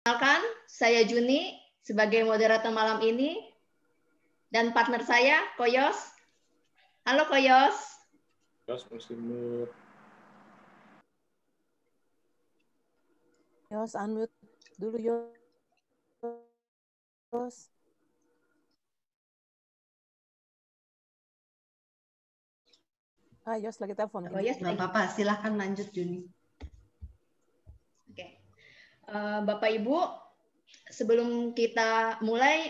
Perkenalkan, saya Juni sebagai moderator malam ini dan partner saya Koyos. Halo Koyos. Yos, unmute. Yos, unmute dulu Yos. Yos lagi telepon. Koyos, nggak apa-apa, silahkan lanjut Juni. Oke. Bapak Ibu, sebelum kita mulai,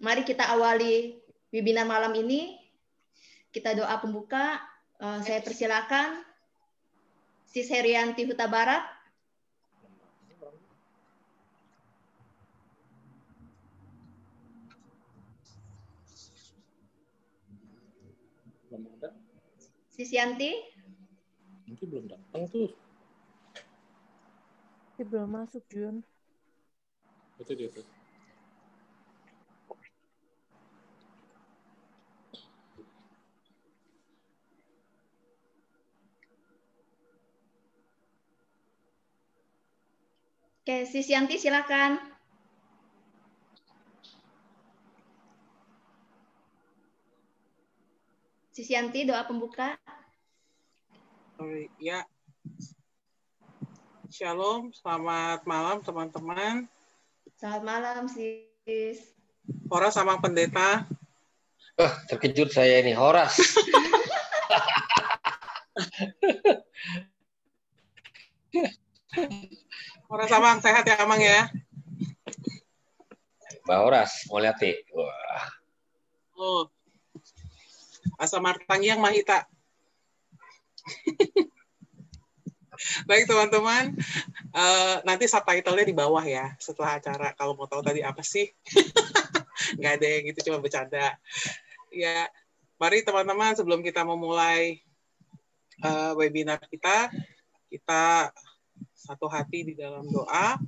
mari kita awali webinar malam ini. Kita doa pembuka. Saya persilakan Sis Herianti Huta Barat. Belum ada. Sis Yanti. Nanti belum datang tuh. Dia belum masuk, Jun. Itu dia tuh. Oke, Sis Yanti silakan. Sis Yanti, doa pembuka. Ya, Shalom, selamat malam teman-teman. Selamat malam, Sis. Horas sama pendeta. Terkejut saya ini, Horas. Horas Amang, sehat ya Amang ya? Mbak Horas, mau lihat nih. Wah. Oh, Asa Martangiang Mahita. Baik teman-teman, nanti subtitle-nya di bawah ya setelah acara. Kalau mau tahu tadi apa sih? Nggak ada yang gitu, cuma bercanda. Ya, mari teman-teman sebelum kita memulai webinar kita satu hati di dalam doa.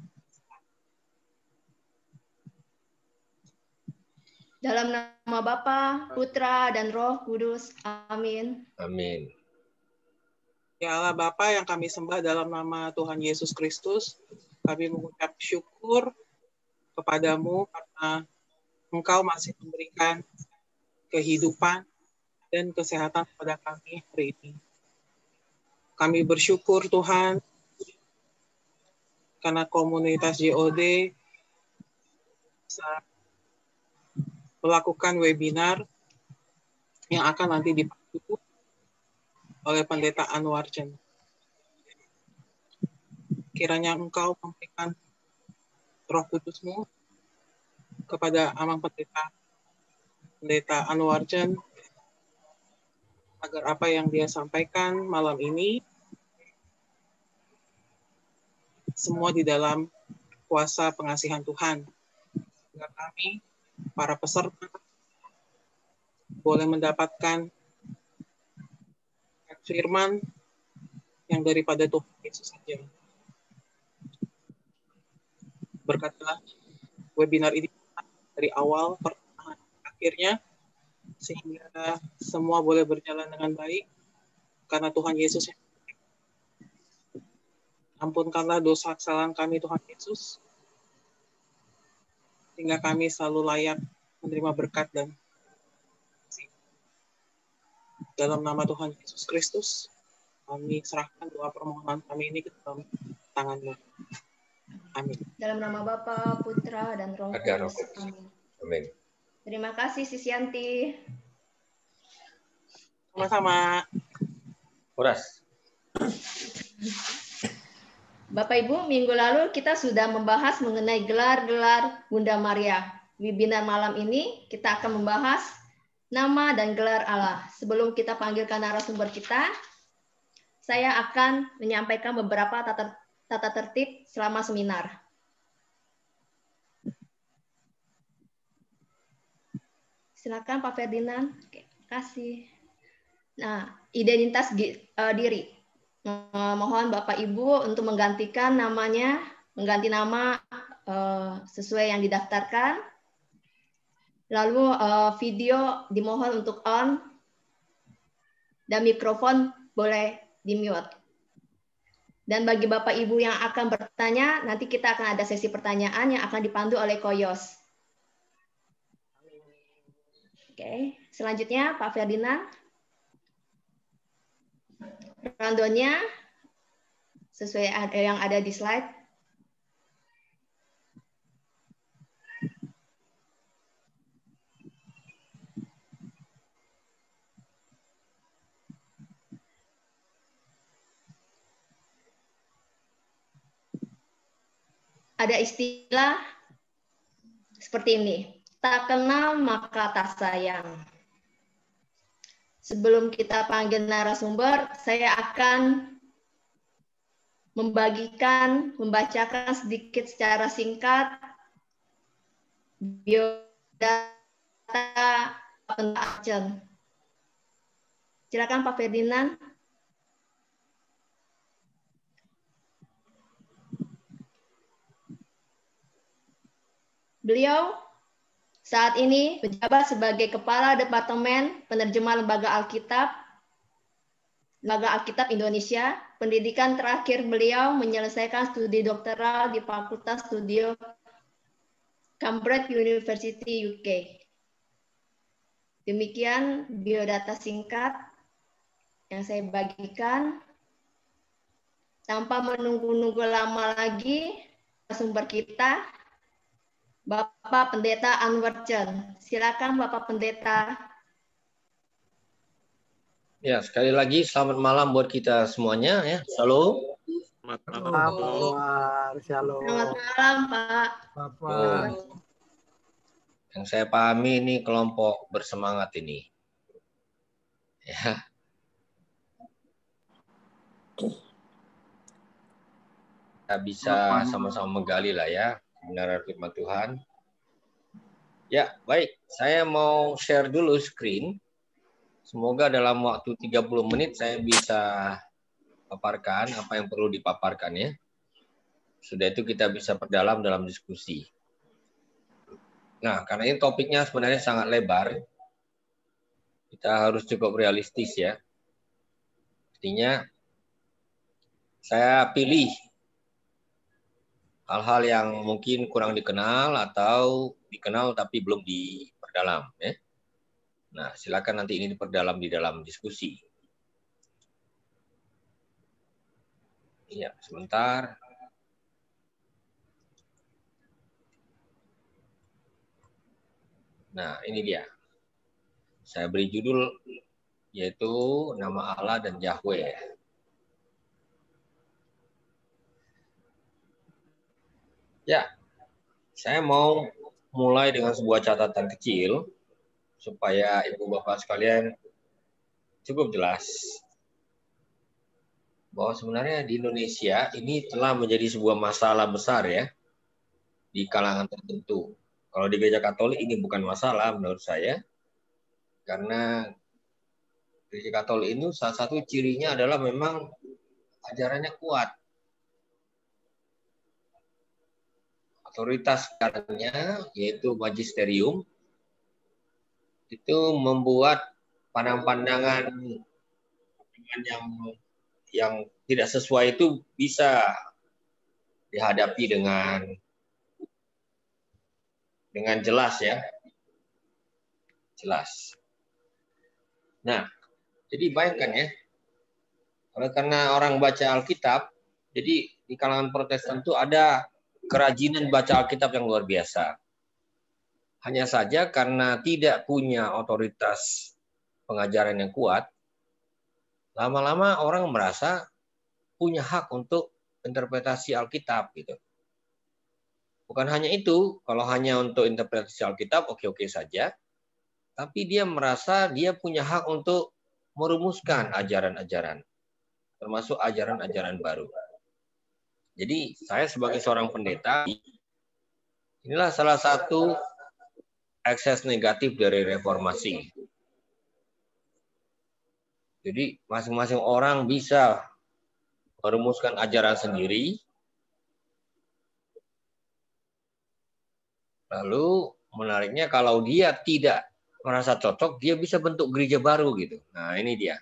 Dalam nama Bapa, Putra, dan Roh Kudus. Amin. Amin. Ya Allah Bapa yang kami sembah dalam nama Tuhan Yesus Kristus, kami mengucap syukur kepadamu karena Engkau masih memberikan kehidupan dan kesehatan kepada kami hari ini. Kami bersyukur Tuhan karena komunitas JOD bisa melakukan webinar yang akan nanti dipandu oleh Pendeta Anwar Chen. Kiranya Engkau memberikan Roh Kudus-Mu kepada Amang Pendeta Anwar Chen agar apa yang dia sampaikan malam ini semua di dalam kuasa pengasihan Tuhan. Agar kami, para peserta, boleh mendapatkan firman yang daripada Tuhan Yesus saja. Berkatlah webinar ini dari awal, pertengahan, akhirnya, sehingga semua boleh berjalan dengan baik, karena Tuhan Yesus yang ampunkanlah dosa kesalahan kami Tuhan Yesus, sehingga kami selalu layak menerima berkat dan dalam nama Tuhan Yesus Kristus, kami serahkan doa permohonan kami ini ke dalam tangan-Mu. Amin. Dalam nama Bapa, Putra, dan Roh Kudus. Amin. Amin. Terima kasih, Sis Yanti. Sama-sama. Horas. Bapak Ibu, minggu lalu kita sudah membahas mengenai gelar-gelar Bunda Maria. Webinar malam ini kita akan membahas nama dan gelar Allah. Sebelum kita panggilkan narasumber kita, saya akan menyampaikan beberapa tata tertib selama seminar. Silakan Pak Ferdinand. Oke, kasih. Nah, identitas diri. Mohon Bapak Ibu untuk menggantikan namanya, mengganti nama sesuai yang didaftarkan. Lalu video dimohon untuk on dan mikrofon boleh di mute. Dan bagi Bapak Ibu yang akan bertanya, nanti kita akan ada sesi pertanyaan yang akan dipandu oleh Koyos. Oke, selanjutnya Pak Ferdinand. Rundown-nya sesuai yang ada di slide. Ada istilah seperti ini, tak kenal maka tak sayang. Sebelum kita panggil narasumber, saya akan membacakan sedikit secara singkat biodata Acen. Silakan Pak Ferdinand. Beliau saat ini menjabat sebagai Kepala Departemen Penerjemah Lembaga Alkitab Indonesia. Pendidikan terakhir beliau menyelesaikan studi doktoral di Fakultas Studi Cambridge University UK. Demikian biodata singkat yang saya bagikan. Tanpa menunggu-nunggu lama lagi, sumber kita, Bapak Pendeta Anwar Chen. Silakan Bapak Pendeta. Ya, sekali lagi selamat malam buat kita semuanya ya. Shalom. Selamat malam. Shalom. Selamat malam Pak. Bapak. Yang saya pahami ini kelompok bersemangat ini. Ya. Kita bisa sama-sama menggali lah ya kebenaran firman Tuhan. Ya, baik. Saya mau share dulu screen. Semoga dalam waktu 30 menit saya bisa paparkan apa yang perlu dipaparkan ya. Sudah itu kita bisa perdalam dalam diskusi. Nah, karena ini topiknya sebenarnya sangat lebar, kita harus cukup realistis ya. Artinya, saya pilih hal-hal yang mungkin kurang dikenal atau dikenal tapi belum diperdalam ya. Nah, silakan nanti ini diperdalam di dalam diskusi. Iya, sebentar. Nah, ini dia. Saya beri judul yaitu nama Allah dan Yahweh. Ya, saya mau mulai dengan sebuah catatan kecil supaya Ibu Bapak sekalian cukup jelas bahwa sebenarnya di Indonesia ini telah menjadi sebuah masalah besar ya di kalangan tertentu. Kalau di Gereja Katolik ini bukan masalah menurut saya, karena Gereja Katolik ini salah satu cirinya adalah memang ajarannya kuat. Otoritas ajarannya yaitu magisterium itu membuat pandangan-pandangan yang tidak sesuai itu bisa dihadapi dengan jelas ya. Jelas. Nah, jadi bayangkan ya. Karena orang baca Alkitab, jadi di kalangan Protestan itu ada kerajinan baca Alkitab yang luar biasa. Hanya saja karena tidak punya otoritas pengajaran yang kuat, lama-lama orang merasa punya hak untuk interpretasi Alkitab gitu. Bukan hanya itu, kalau hanya untuk interpretasi Alkitab oke-oke saja, tapi dia merasa dia punya hak untuk merumuskan ajaran-ajaran, termasuk ajaran-ajaran baru. Jadi saya sebagai seorang pendeta, inilah salah satu ekses negatif dari reformasi. Jadi masing-masing orang bisa merumuskan ajaran sendiri, lalu menariknya kalau dia tidak merasa cocok, dia bisa bentuk gereja baru gitu. Nah ini dia.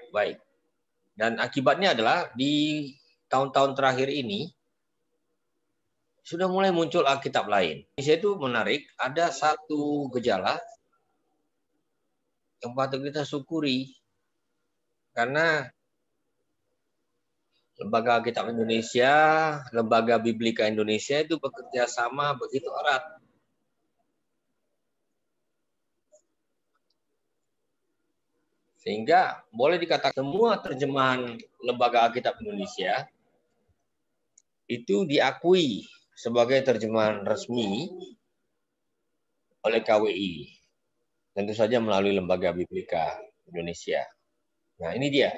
Baik. Dan akibatnya adalah di tahun-tahun terakhir ini sudah mulai muncul Alkitab lain. Indonesia itu menarik, ada satu gejala yang patut kita syukuri karena Lembaga Alkitab Indonesia, Lembaga Biblika Indonesia itu bekerja sama begitu erat. Sehingga boleh dikatakan semua terjemahan Lembaga Alkitab Indonesia itu diakui sebagai terjemahan resmi oleh KWI. Tentu saja melalui Lembaga Biblika Indonesia. Nah, ini dia.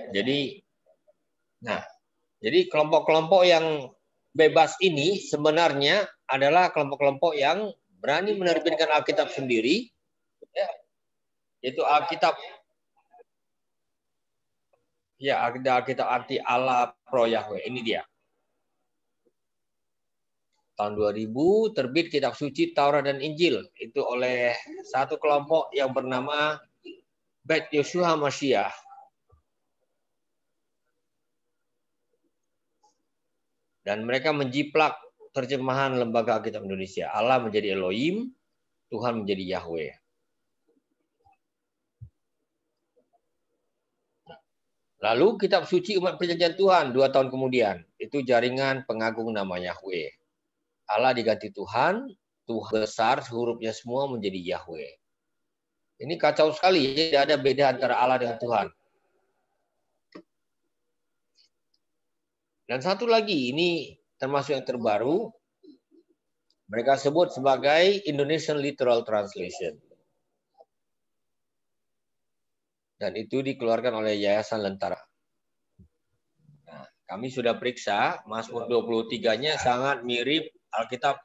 Jadi kelompok-kelompok yang bebas ini sebenarnya adalah kelompok-kelompok yang berani menerbitkan Alkitab sendiri, ya, yaitu Alkitab anti Allah pro Yahweh. Ini dia. Tahun 2000 terbit kitab suci Taurat dan Injil. Itu oleh satu kelompok yang bernama Bet Yeshua Mashiach. Dan mereka menjiplak terjemahan Lembaga Alkitab Indonesia. Allah menjadi Elohim, Tuhan menjadi Yahweh. Lalu kitab suci umat perjanjian Tuhan 2 tahun kemudian. Itu jaringan pengagung nama Yahweh. Allah diganti Tuhan, Tuhan besar, hurufnya semua menjadi Yahweh. Ini kacau sekali, tidak ada beda antara Allah dengan Tuhan. Dan satu lagi, ini termasuk yang terbaru, mereka sebut sebagai Indonesian Literal Translation. Dan itu dikeluarkan oleh Yayasan Lentera. Nah, kami sudah periksa, Mazmur 23-nya sangat mirip Alkitab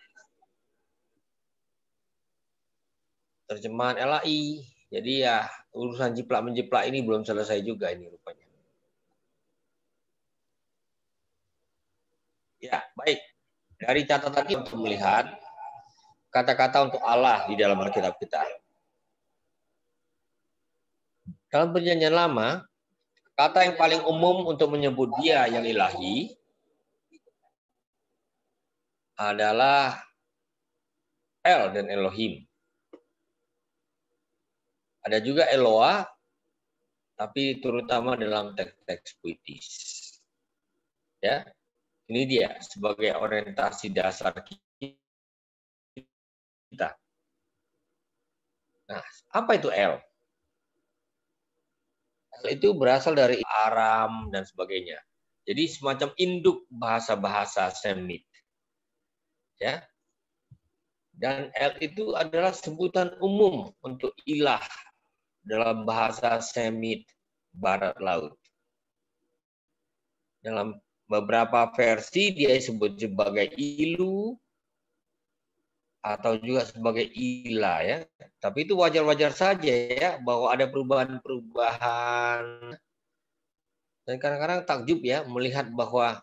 terjemahan LAI. Jadi ya, urusan jiplak-menjiplak ini belum selesai juga ini rupanya. Ya, baik. Dari catatan kita untuk melihat kata-kata untuk Allah di dalam Alkitab kita. Dalam perjanjian lama, kata yang paling umum untuk menyebut dia yang ilahi adalah El dan Elohim. Ada juga Eloah, tapi terutama dalam teks-teks puitis. Ya, ini dia sebagai orientasi dasar kita. Nah, apa itu El? Itu berasal dari Aram dan sebagainya. Jadi semacam induk bahasa-bahasa Semit. Ya. Dan El itu adalah sebutan umum untuk ilah dalam bahasa Semit Barat Laut. Dalam beberapa versi dia disebut sebagai Ilu atau juga sebagai Ila, ya. Tapi itu wajar-wajar saja ya bahwa ada perubahan-perubahan. Dan kadang-kadang takjub ya melihat bahwa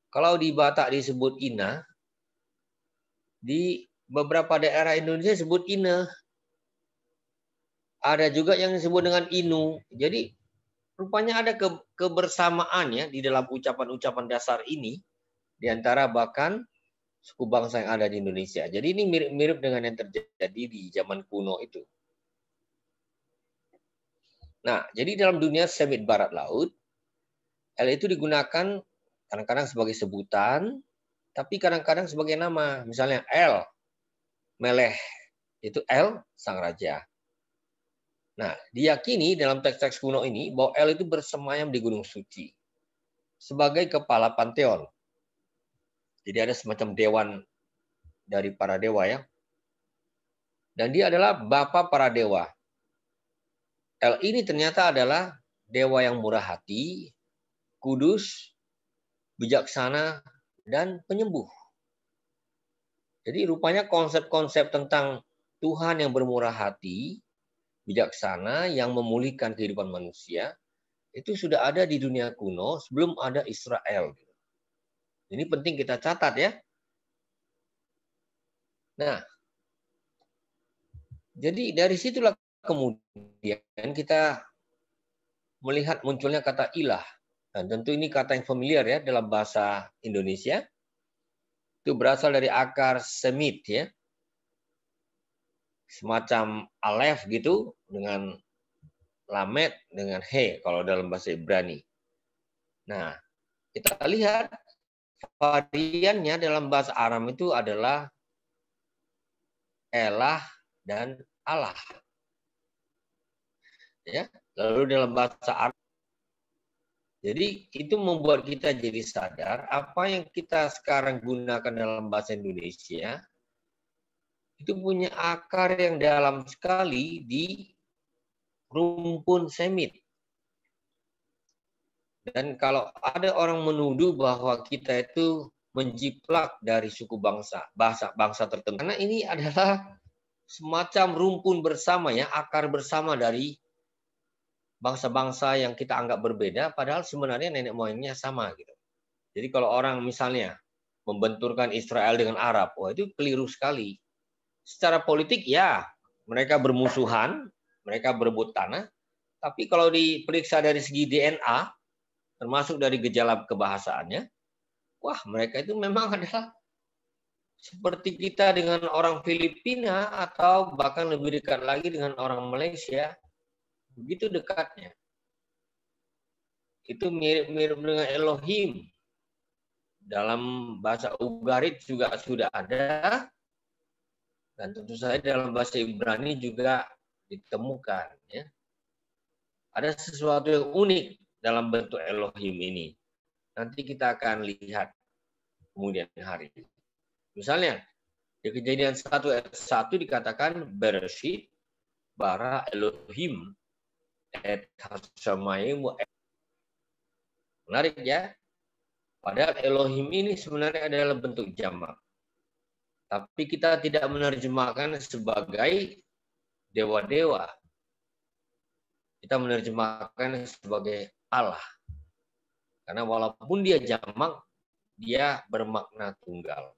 kalau di Batak disebut Ina, di beberapa daerah Indonesia disebut Ine. Ada juga yang disebut dengan Inu. Jadi rupanya ada kebersamaan ya di dalam ucapan-ucapan dasar ini di antara bahkan suku bangsa yang ada di Indonesia. Jadi ini mirip-mirip dengan yang terjadi di zaman kuno itu. Nah, jadi dalam dunia Semit Barat Laut, El itu digunakan kadang-kadang sebagai sebutan, tapi kadang-kadang sebagai nama. Misalnya El, Meleh, itu El, sang raja. Nah, diyakini dalam teks-teks kuno ini bahwa El itu bersemayam di Gunung Suci sebagai kepala panteon. Jadi ada semacam dewan dari para dewa ya. Dan dia adalah bapa para dewa. El ini ternyata adalah dewa yang murah hati, kudus, bijaksana, dan penyembuh. Jadi rupanya konsep-konsep tentang Tuhan yang bermurah hati, bijaksana, yang memulihkan kehidupan manusia, itu sudah ada di dunia kuno sebelum ada Israel. Ini penting kita catat ya. Nah, jadi dari situlah kemudian kita melihat munculnya kata ilah. Dan tentu ini kata yang familiar ya dalam bahasa Indonesia. Itu berasal dari akar semit ya. Semacam alef gitu dengan lamet dengan he kalau dalam bahasa Ibrani. Nah, kita lihat variannya dalam bahasa Aram itu adalah elah dan Allah. Ya, lalu dalam bahasa Arab. Jadi itu membuat kita jadi sadar apa yang kita sekarang gunakan dalam bahasa Indonesia itu punya akar yang dalam sekali di rumpun Semit. Dan kalau ada orang menuduh bahwa kita itu menjiplak dari suku bangsa tertentu, karena ini adalah semacam rumpun bersama ya, akar bersama dari bangsa-bangsa yang kita anggap berbeda, padahal sebenarnya nenek moyangnya sama gitu. Jadi kalau orang misalnya membenturkan Israel dengan Arab, wah itu keliru sekali. Secara politik ya, mereka bermusuhan, mereka berebut tanah, tapi kalau diperiksa dari segi DNA, termasuk dari gejala kebahasaannya, wah mereka itu memang adalah seperti kita dengan orang Filipina atau bahkan lebih dekat lagi dengan orang Malaysia. Begitu dekatnya. Itu mirip-mirip dengan Elohim. Dalam bahasa Ugarit juga sudah ada. Dan tentu saja dalam bahasa Ibrani juga ditemukan. Ya. Ada sesuatu yang unik dalam bentuk Elohim ini. Nanti kita akan lihat kemudian hari. Misalnya, di Kejadian 1 ayat 1 dikatakan Bereshit bara Elohim et hashamayim. Menarik ya. Padahal Elohim ini sebenarnya adalah bentuk jamak. Tapi kita tidak menerjemahkan sebagai dewa-dewa. Kita menerjemahkan sebagai Allah. Karena walaupun dia jamak, dia bermakna tunggal.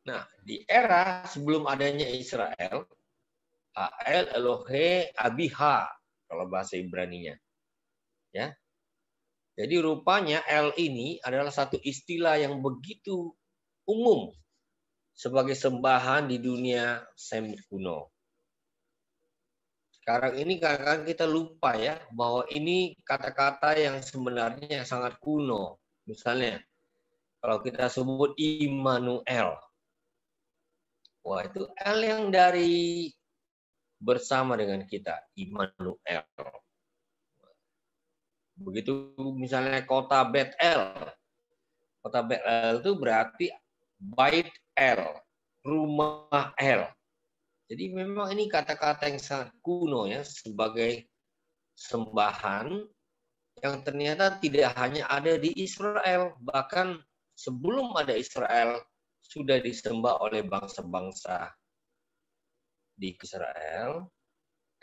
Nah, di era sebelum adanya Israel, El Elohe Abiha, kalau bahasa Ibraninya. Ya. Jadi rupanya El ini adalah satu istilah yang begitu umum sebagai sembahan di dunia Semit kuno. Sekarang ini kadang-kadang kita lupa ya, bahwa ini kata-kata yang sebenarnya sangat kuno. Misalnya, kalau kita sebut Immanuel, wah, itu L yang dari bersama dengan kita, Immanuel. Begitu misalnya kota Betel. Kota Betel itu berarti Bait El, rumah El. Jadi memang ini kata-kata yang sangat kuno ya, sebagai sembahan yang ternyata tidak hanya ada di Israel, bahkan sebelum ada Israel, sudah disembah oleh bangsa-bangsa di Israel.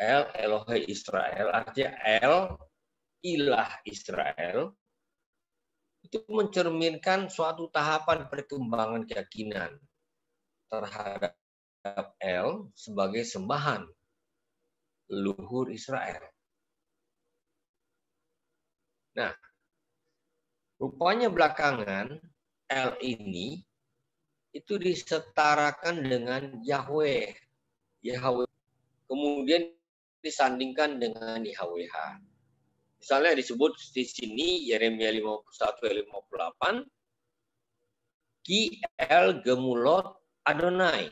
El Elohe Israel, artinya El, ilah Israel. Itu mencerminkan suatu tahapan perkembangan keyakinan terhadap El sebagai sembahan leluhur Israel. Nah, rupanya belakangan El ini itu disetarakan dengan Yahweh. Yahweh. Kemudian disandingkan dengan YHWH. Misalnya disebut di sini Yeremia 51 ayat 58, Ki El Gemulot Adonai.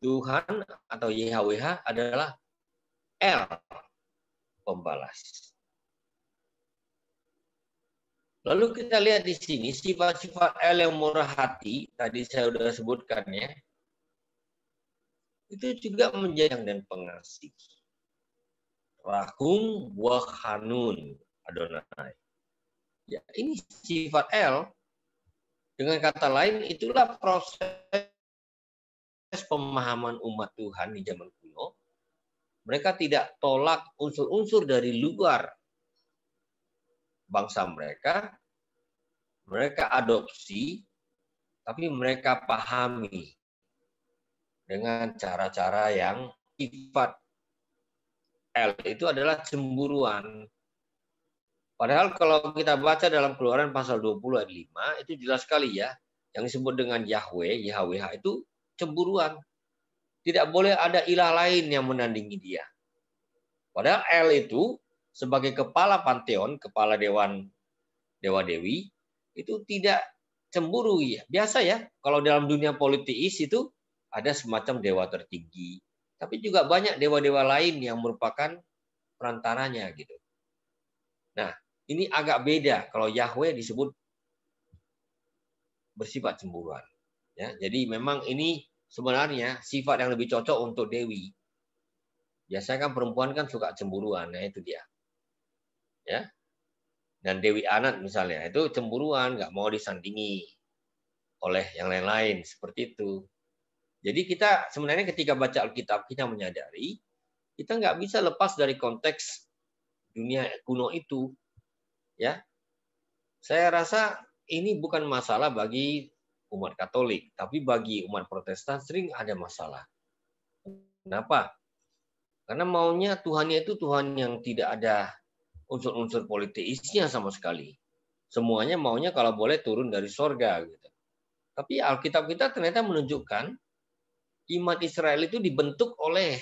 Tuhan atau YHWH adalah El, pembalas. Lalu kita lihat di sini sifat-sifat El yang murah hati, tadi saya sudah sebutkan ya, itu juga menjadi dan pengasih. Rahum wa Hanun Adonai. Ya, ini sifat El. Dengan kata lain, itulah proses pemahaman umat Tuhan di zaman kuno. Mereka tidak tolak unsur-unsur dari luar bangsa mereka. Mereka adopsi, tapi mereka pahami dengan cara-cara yang sifat L itu adalah cemburuan. Padahal kalau kita baca dalam Keluaran pasal 20 ayat 5, itu jelas sekali ya. Yang disebut dengan Yahweh, YHWH itu cemburuan. Tidak boleh ada ilah lain yang menandingi dia. Padahal El itu sebagai kepala panteon, kepala dewa-dewi, itu tidak cemburu ya. Biasa ya, kalau dalam dunia politis itu ada semacam dewa tertinggi. Tapi juga banyak dewa-dewa lain yang merupakan perantaranya gitu. Nah, ini agak beda kalau Yahweh disebut bersifat cemburuan. Ya, jadi memang ini sebenarnya sifat yang lebih cocok untuk dewi. Biasanya kan perempuan kan suka cemburuan, nah itu dia. Ya. Dan Dewi Anat misalnya, itu cemburuan, nggak mau disandingi oleh yang lain-lain, seperti itu. Jadi kita sebenarnya ketika baca Alkitab, kita menyadari, kita nggak bisa lepas dari konteks dunia kuno itu. Ya, saya rasa ini bukan masalah bagi umat Katolik, tapi bagi umat Protestan sering ada masalah. Kenapa? Karena maunya Tuhannya itu Tuhan yang tidak ada unsur-unsur politeisnya sama sekali. Semuanya maunya kalau boleh turun dari sorga. Gitu. Tapi Alkitab kita ternyata menunjukkan umat Israel itu dibentuk oleh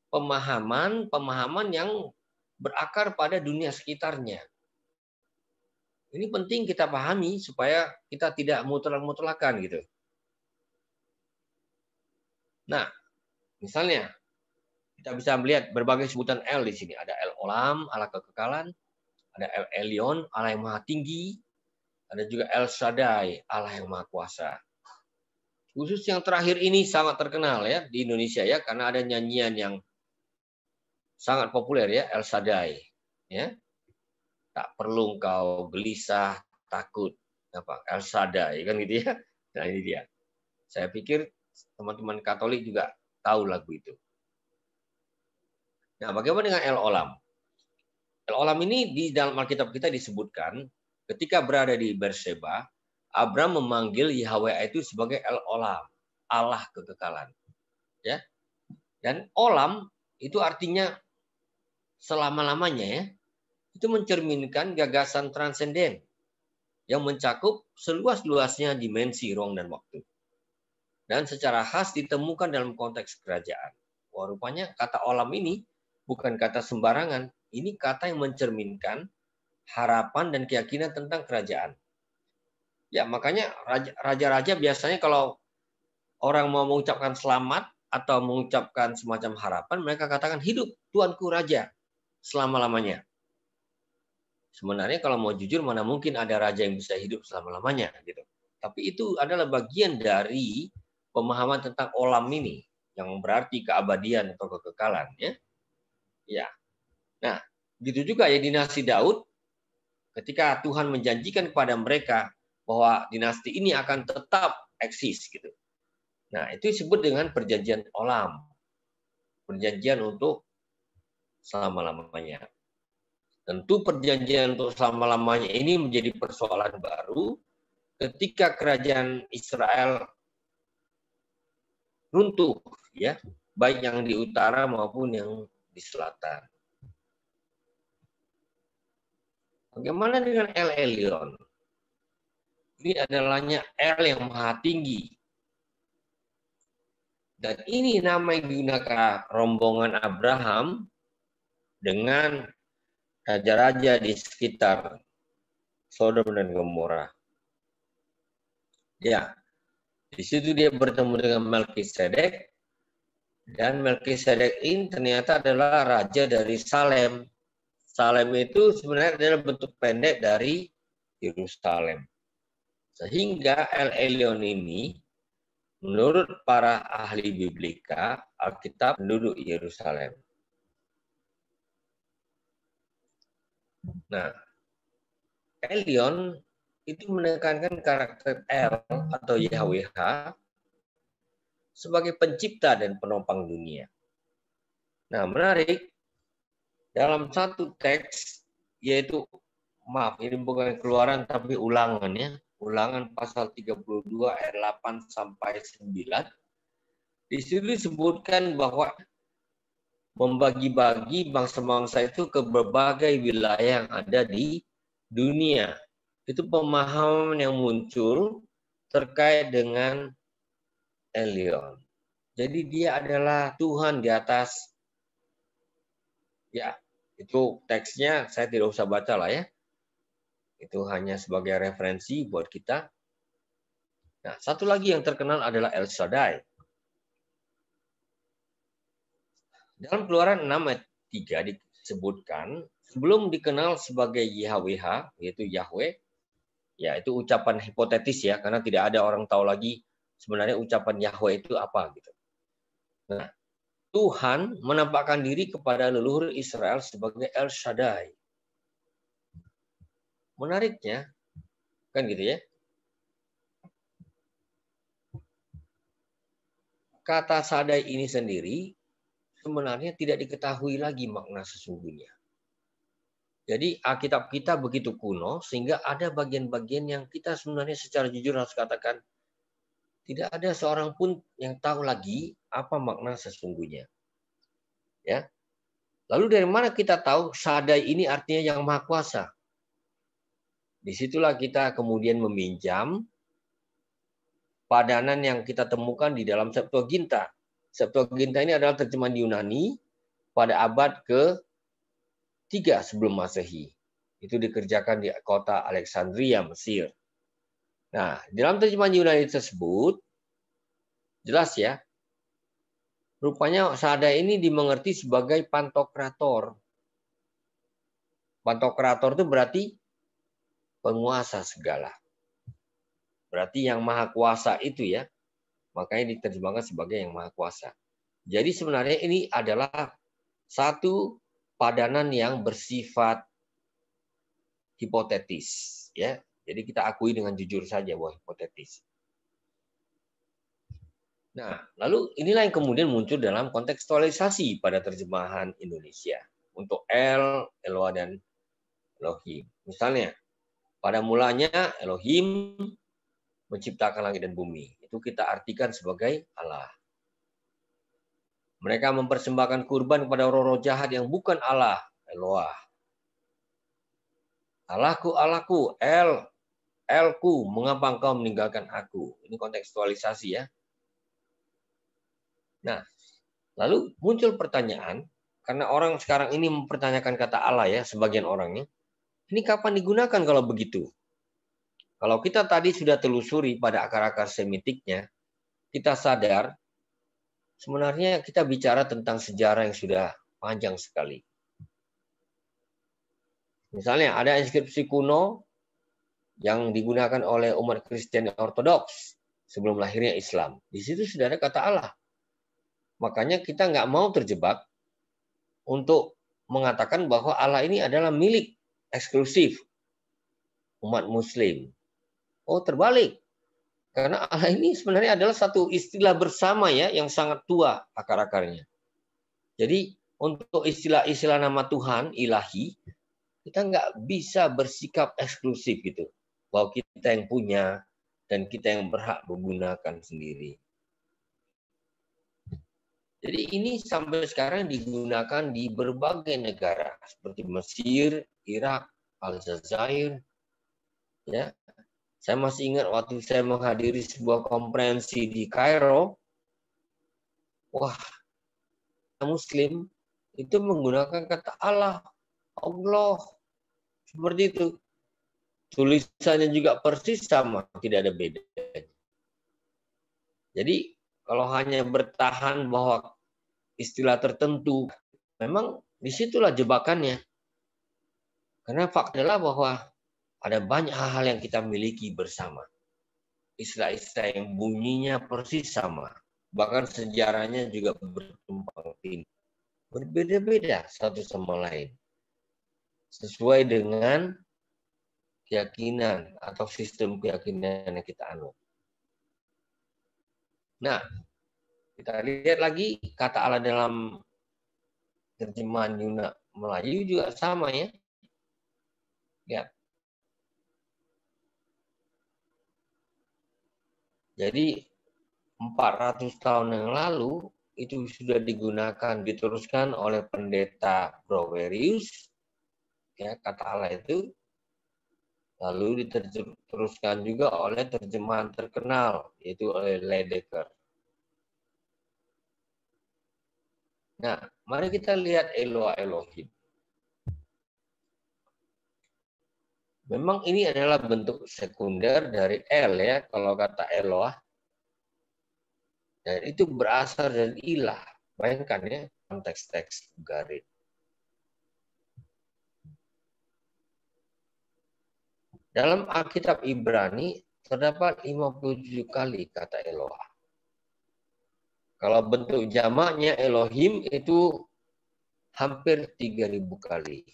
pemahaman yang berakar pada dunia sekitarnya. Ini penting kita pahami supaya kita tidak mutlak-mutlakan gitu. Nah, misalnya kita bisa melihat berbagai sebutan El di sini. Ada El Olam, Allah kekekalan. Ada El Elyon, Allah yang maha tinggi. Ada juga El Shaddai, Allah yang maha kuasa. Khusus yang terakhir ini sangat terkenal ya di Indonesia ya, karena ada nyanyian yang sangat populer ya, El Shaddai. Ya. Tak perlu engkau gelisah, takut. Apa? El Shaddai kan gitu ya. Nah ini dia. Saya pikir teman-teman Katolik juga tahu lagu itu. Nah, bagaimana dengan El Olam? El Olam ini di dalam Alkitab kita disebutkan ketika berada di Berseba, Abram memanggil Yahweh itu sebagai El Olam, Allah kekekalan. Ya. Dan Olam itu artinya selama-lamanya ya. Itu mencerminkan gagasan transenden yang mencakup seluas-luasnya dimensi ruang dan waktu. Dan secara khas ditemukan dalam konteks kerajaan. Wah, rupanya kata olam ini bukan kata sembarangan. Ini kata yang mencerminkan harapan dan keyakinan tentang kerajaan. Ya, makanya raja-raja biasanya kalau orang mau mengucapkan selamat atau mengucapkan semacam harapan, mereka katakan hidup Tuanku Raja selama-lamanya. Sebenarnya kalau mau jujur, mana mungkin ada raja yang bisa hidup selama-lamanya gitu. Tapi itu adalah bagian dari pemahaman tentang olam ini yang berarti keabadian atau kekekalan ya. Ya. Nah, begitu juga ya dinasti Daud ketika Tuhan menjanjikan kepada mereka bahwa dinasti ini akan tetap eksis gitu. Nah, itu disebut dengan perjanjian olam. Perjanjian untuk selama-lamanya. Tentu perjanjian untuk selama-lamanya ini menjadi persoalan baru ketika kerajaan Israel runtuh, ya, baik yang di utara maupun yang di selatan. Bagaimana dengan El Elyon? Ini adalahnya El yang maha tinggi. Dan ini nama yang digunakan rombongan Abraham dengan raja-raja di sekitar Sodom dan Gomora. Ya, di situ dia bertemu dengan Melkisedek, dan Melkisedek ini ternyata adalah raja dari Salem. Salem itu sebenarnya adalah bentuk pendek dari Yerusalem. Sehingga El Elyon ini, menurut para ahli biblika, Alkitab penduduk Yerusalem. Nah, Elyon itu menekankan karakter El atau YHWH sebagai pencipta dan penopang dunia. Nah, menarik, dalam satu teks, yaitu, maaf, ini bukan Keluaran tapi Ulangan ya, Ulangan pasal 32 ayat 8 sampai 9, Di situ disebutkan bahwa membagi-bagi bangsa-bangsa itu ke berbagai wilayah yang ada di dunia. Itu pemahaman yang muncul terkait dengan Elyon. Jadi dia adalah Tuhan di atas. Ya, itu teksnya saya tidak usah baca lah ya. Itu hanya sebagai referensi buat kita. Nah, satu lagi yang terkenal adalah El Shaddai. Dalam Keluaran 6 ayat 3 disebutkan, sebelum dikenal sebagai YHWH, yaitu Yahweh, ya itu ucapan hipotetis ya, karena tidak ada orang tahu lagi sebenarnya ucapan Yahweh itu apa gitu. Nah, Tuhan menampakkan diri kepada leluhur Israel sebagai El Shaddai. Menariknya, kan gitu ya. Kata Shaddai ini sendiri sebenarnya tidak diketahui lagi makna sesungguhnya. Jadi Alkitab kita begitu kuno sehingga ada bagian-bagian yang kita sebenarnya secara jujur harus katakan tidak ada seorang pun yang tahu lagi apa makna sesungguhnya. Ya. Lalu dari mana kita tahu Shaddai ini artinya yang maha kuasa? Disitulah kita kemudian meminjam padanan yang kita temukan di dalam Septuaginta. Septuaginta ini adalah terjemahan Yunani pada abad ke-3 sebelum Masehi. Itu dikerjakan di kota Alexandria, Mesir. Nah, dalam terjemahan Yunani tersebut, jelas ya, rupanya Shaddai ini dimengerti sebagai pantokrator. Pantokrator itu berarti penguasa segala. Berarti yang maha kuasa itu ya, makanya diterjemahkan sebagai yang maha kuasa. Jadi sebenarnya ini adalah satu padanan yang bersifat hipotetis, ya. Jadi kita akui dengan jujur saja bahwa hipotetis. Nah, lalu inilah yang kemudian muncul dalam kontekstualisasi pada terjemahan Indonesia untuk El, Eloah dan Elohim. Misalnya, pada mulanya Elohim menciptakan langit dan bumi. Itu kita artikan sebagai Allah. Mereka mempersembahkan kurban kepada roh-roh jahat yang bukan Allah, Eloah. Allahku, Allahku, Elku, mengapa engkau meninggalkan aku? Ini kontekstualisasi ya. Nah, lalu muncul pertanyaan, karena orang sekarang ini mempertanyakan kata Allah ya, sebagian orangnya. Ini kapan digunakan kalau begitu? Kalau kita tadi sudah telusuri pada akar-akar semitiknya, kita sadar sebenarnya kita bicara tentang sejarah yang sudah panjang sekali. Misalnya ada inskripsi kuno yang digunakan oleh umat Kristen Ortodoks sebelum lahirnya Islam. Di situ sudah ada kata Allah. Makanya kita nggak mau terjebak untuk mengatakan bahwa Allah ini adalah milik eksklusif umat Muslim. Oh, terbalik. Karena Allah ini sebenarnya adalah satu istilah bersama ya yang sangat tua akar-akarnya. Jadi untuk istilah-istilah nama Tuhan, ilahi, kita nggak bisa bersikap eksklusif gitu. Bahwa kita yang punya dan kita yang berhak menggunakan sendiri. Jadi ini sampai sekarang digunakan di berbagai negara seperti Mesir, Irak, Aljazair, ya. Saya masih ingat waktu saya menghadiri sebuah konferensi di Kairo, wah, Muslim itu menggunakan kata Allah, seperti itu. Tulisannya juga persis sama, tidak ada beda. Jadi kalau hanya bertahan bahwa istilah tertentu, memang disitulah jebakannya. Karena fakta adalah bahwa ada banyak hal-hal yang kita miliki bersama. Istilah-istilah yang bunyinya persis sama. Bahkan sejarahnya juga bertumpang tindih. Berbeda-beda satu sama lain. Sesuai dengan keyakinan atau sistem keyakinan yang kita anut. Nah, kita lihat lagi kata Allah dalam terjemahan Yunani Melayu juga sama ya. Ya. Jadi 400 tahun yang lalu itu sudah digunakan, diteruskan oleh pendeta Broverius, ya, kata Allah itu, lalu diteruskan juga oleh terjemahan terkenal, yaitu oleh Ledecker. Nah, mari kita lihat Eloah Elohim. Memang ini adalah bentuk sekunder dari El, ya, kalau kata Eloah. Dan itu berasal dari ilah. Bayangkan ya, teks-teks Ugarit. Dalam Alkitab Ibrani terdapat 57 kali kata Eloah. Kalau bentuk jamaknya Elohim itu hampir 3.000 kali.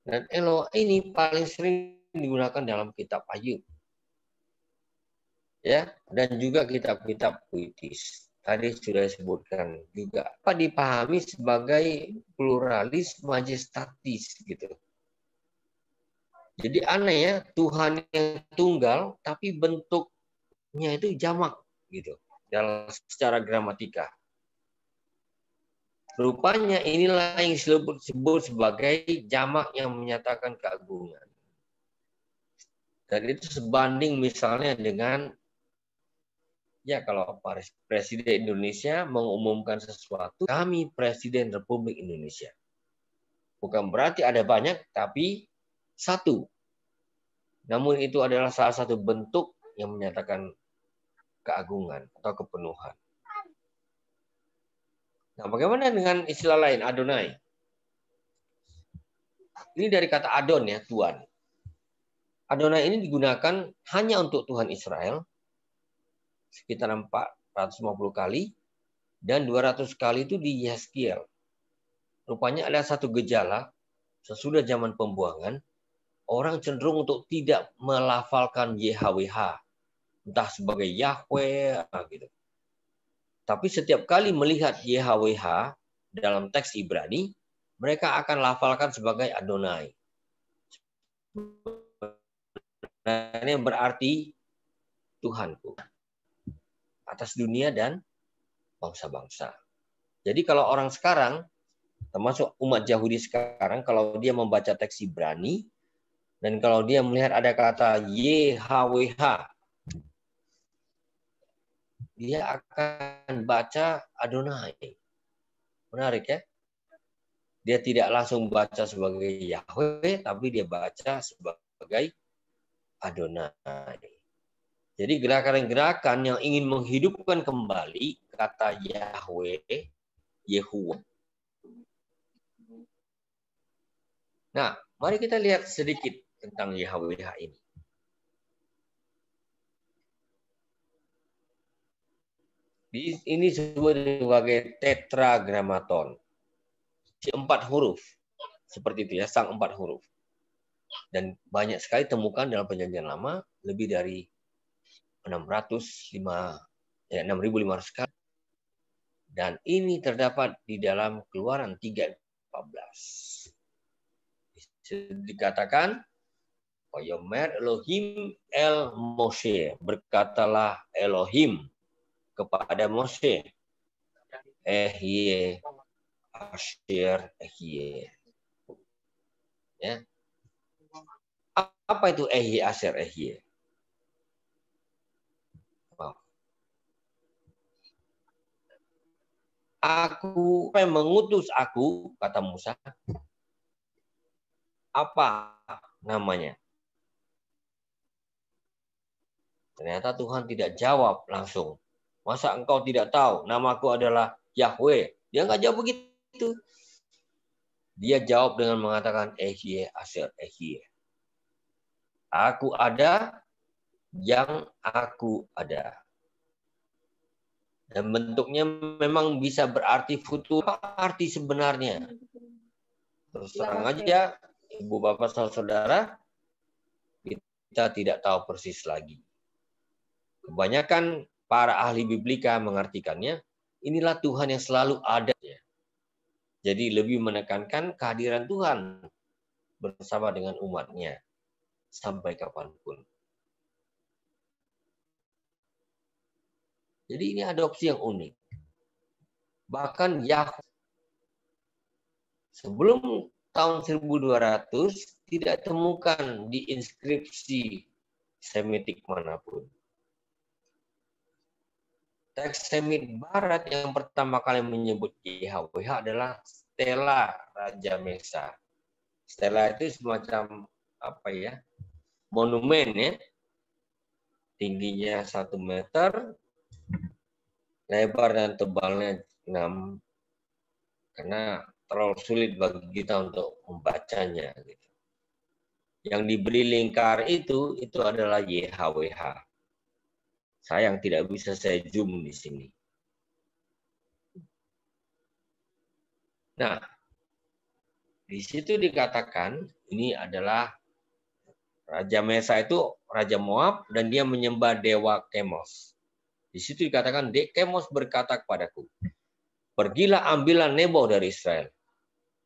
Dan Eloah ini paling sering digunakan dalam kitab Ayub. Ya, dan juga kitab-kitab puitis. Tadi sudah disebutkan juga. Apa dipahami sebagai pluralis majestatis gitu. Jadi aneh ya, Tuhan yang tunggal tapi bentuknya itu jamak gitu dalam secara gramatika. Rupanya inilah yang disebut sebagai jamak yang menyatakan keagungan. Dan itu sebanding misalnya dengan, ya, kalau Presiden Indonesia mengumumkan sesuatu, kami Presiden Republik Indonesia. Bukan berarti ada banyak, tapi satu. Namun itu adalah salah satu bentuk yang menyatakan keagungan atau kepenuhan. Nah, bagaimana dengan istilah lain, Adonai? Ini dari kata Adon, ya, Tuhan. Adonai ini digunakan hanya untuk Tuhan Israel, sekitar 450 kali, dan 200 kali itu di Yeskiel. Rupanya ada satu gejala, sesudah zaman pembuangan, orang cenderung untuk tidak melafalkan YHWH, entah sebagai Yahweh, gitu. Tapi setiap kali melihat YHWH dalam teks Ibrani, mereka akan lafalkan sebagai Adonai. Nah, ini berarti Tuhanku atas dunia dan bangsa-bangsa. Jadi kalau orang sekarang, termasuk umat Yahudi sekarang, kalau dia membaca teks Ibrani, dan kalau dia melihat ada kata YHWH, dia akan baca Adonai. Menarik ya? Dia tidak langsung baca sebagai Yahweh, tapi dia baca sebagai Adonai. Jadi gerakan-gerakan yang ingin menghidupkan kembali kata Yahweh, Yehuwa. Nah, mari kita lihat sedikit tentang YHWH ini. Ini disebut sebagai tetragrammaton. Si 4 huruf. Seperti itu ya, sang 4 huruf. Dan banyak sekali temukan dalam Perjanjian Lama, lebih dari 6.500 kali. Dan ini terdapat di dalam Keluaran 3:14. Dikatakan, Vayomer Elohim el Moshe, berkatalah Elohim kepada Moshe, Ehye Asher Ehye. Ya. Apa itu Ehye Asher Ehye? Aku mengutus aku, kata Musa. Apa namanya? Ternyata Tuhan tidak jawab langsung. Masa engkau tidak tahu namaku adalah Yahweh? Dia nggak jawab begitu. Dia jawab dengan mengatakan Ehye Asher Ehye. Aku ada yang aku ada. Dan bentuknya memang bisa berarti futur. Apa arti sebenarnya? Terus terang aja, Ibu Bapak Saudara, kita tidak tahu persis lagi. Kebanyakan para ahli biblika mengartikannya, inilah Tuhan yang selalu ada. Jadi lebih menekankan kehadiran Tuhan bersama dengan umatnya sampai kapanpun. Jadi ini adopsi yang unik. Bahkan Yahweh sebelum tahun 1200 tidak temukan di inskripsi Semitik manapun. Teks Semit Barat yang pertama kali menyebut YHWH adalah stela Raja Mesa. Stela itu semacam apa ya? Monumen ya. Tingginya 1 meter, lebar dan tebalnya 6, karena terlalu sulit bagi kita untuk membacanya. Yang diberi lingkar itu adalah YHWH. Sayang tidak bisa saya zoom di sini. Nah, di situ dikatakan ini adalah Raja Mesa itu Raja Moab dan dia menyembah dewa Kemos. Di situ dikatakan Kemos berkata kepadaku, pergilah ambillah Nebo dari Israel.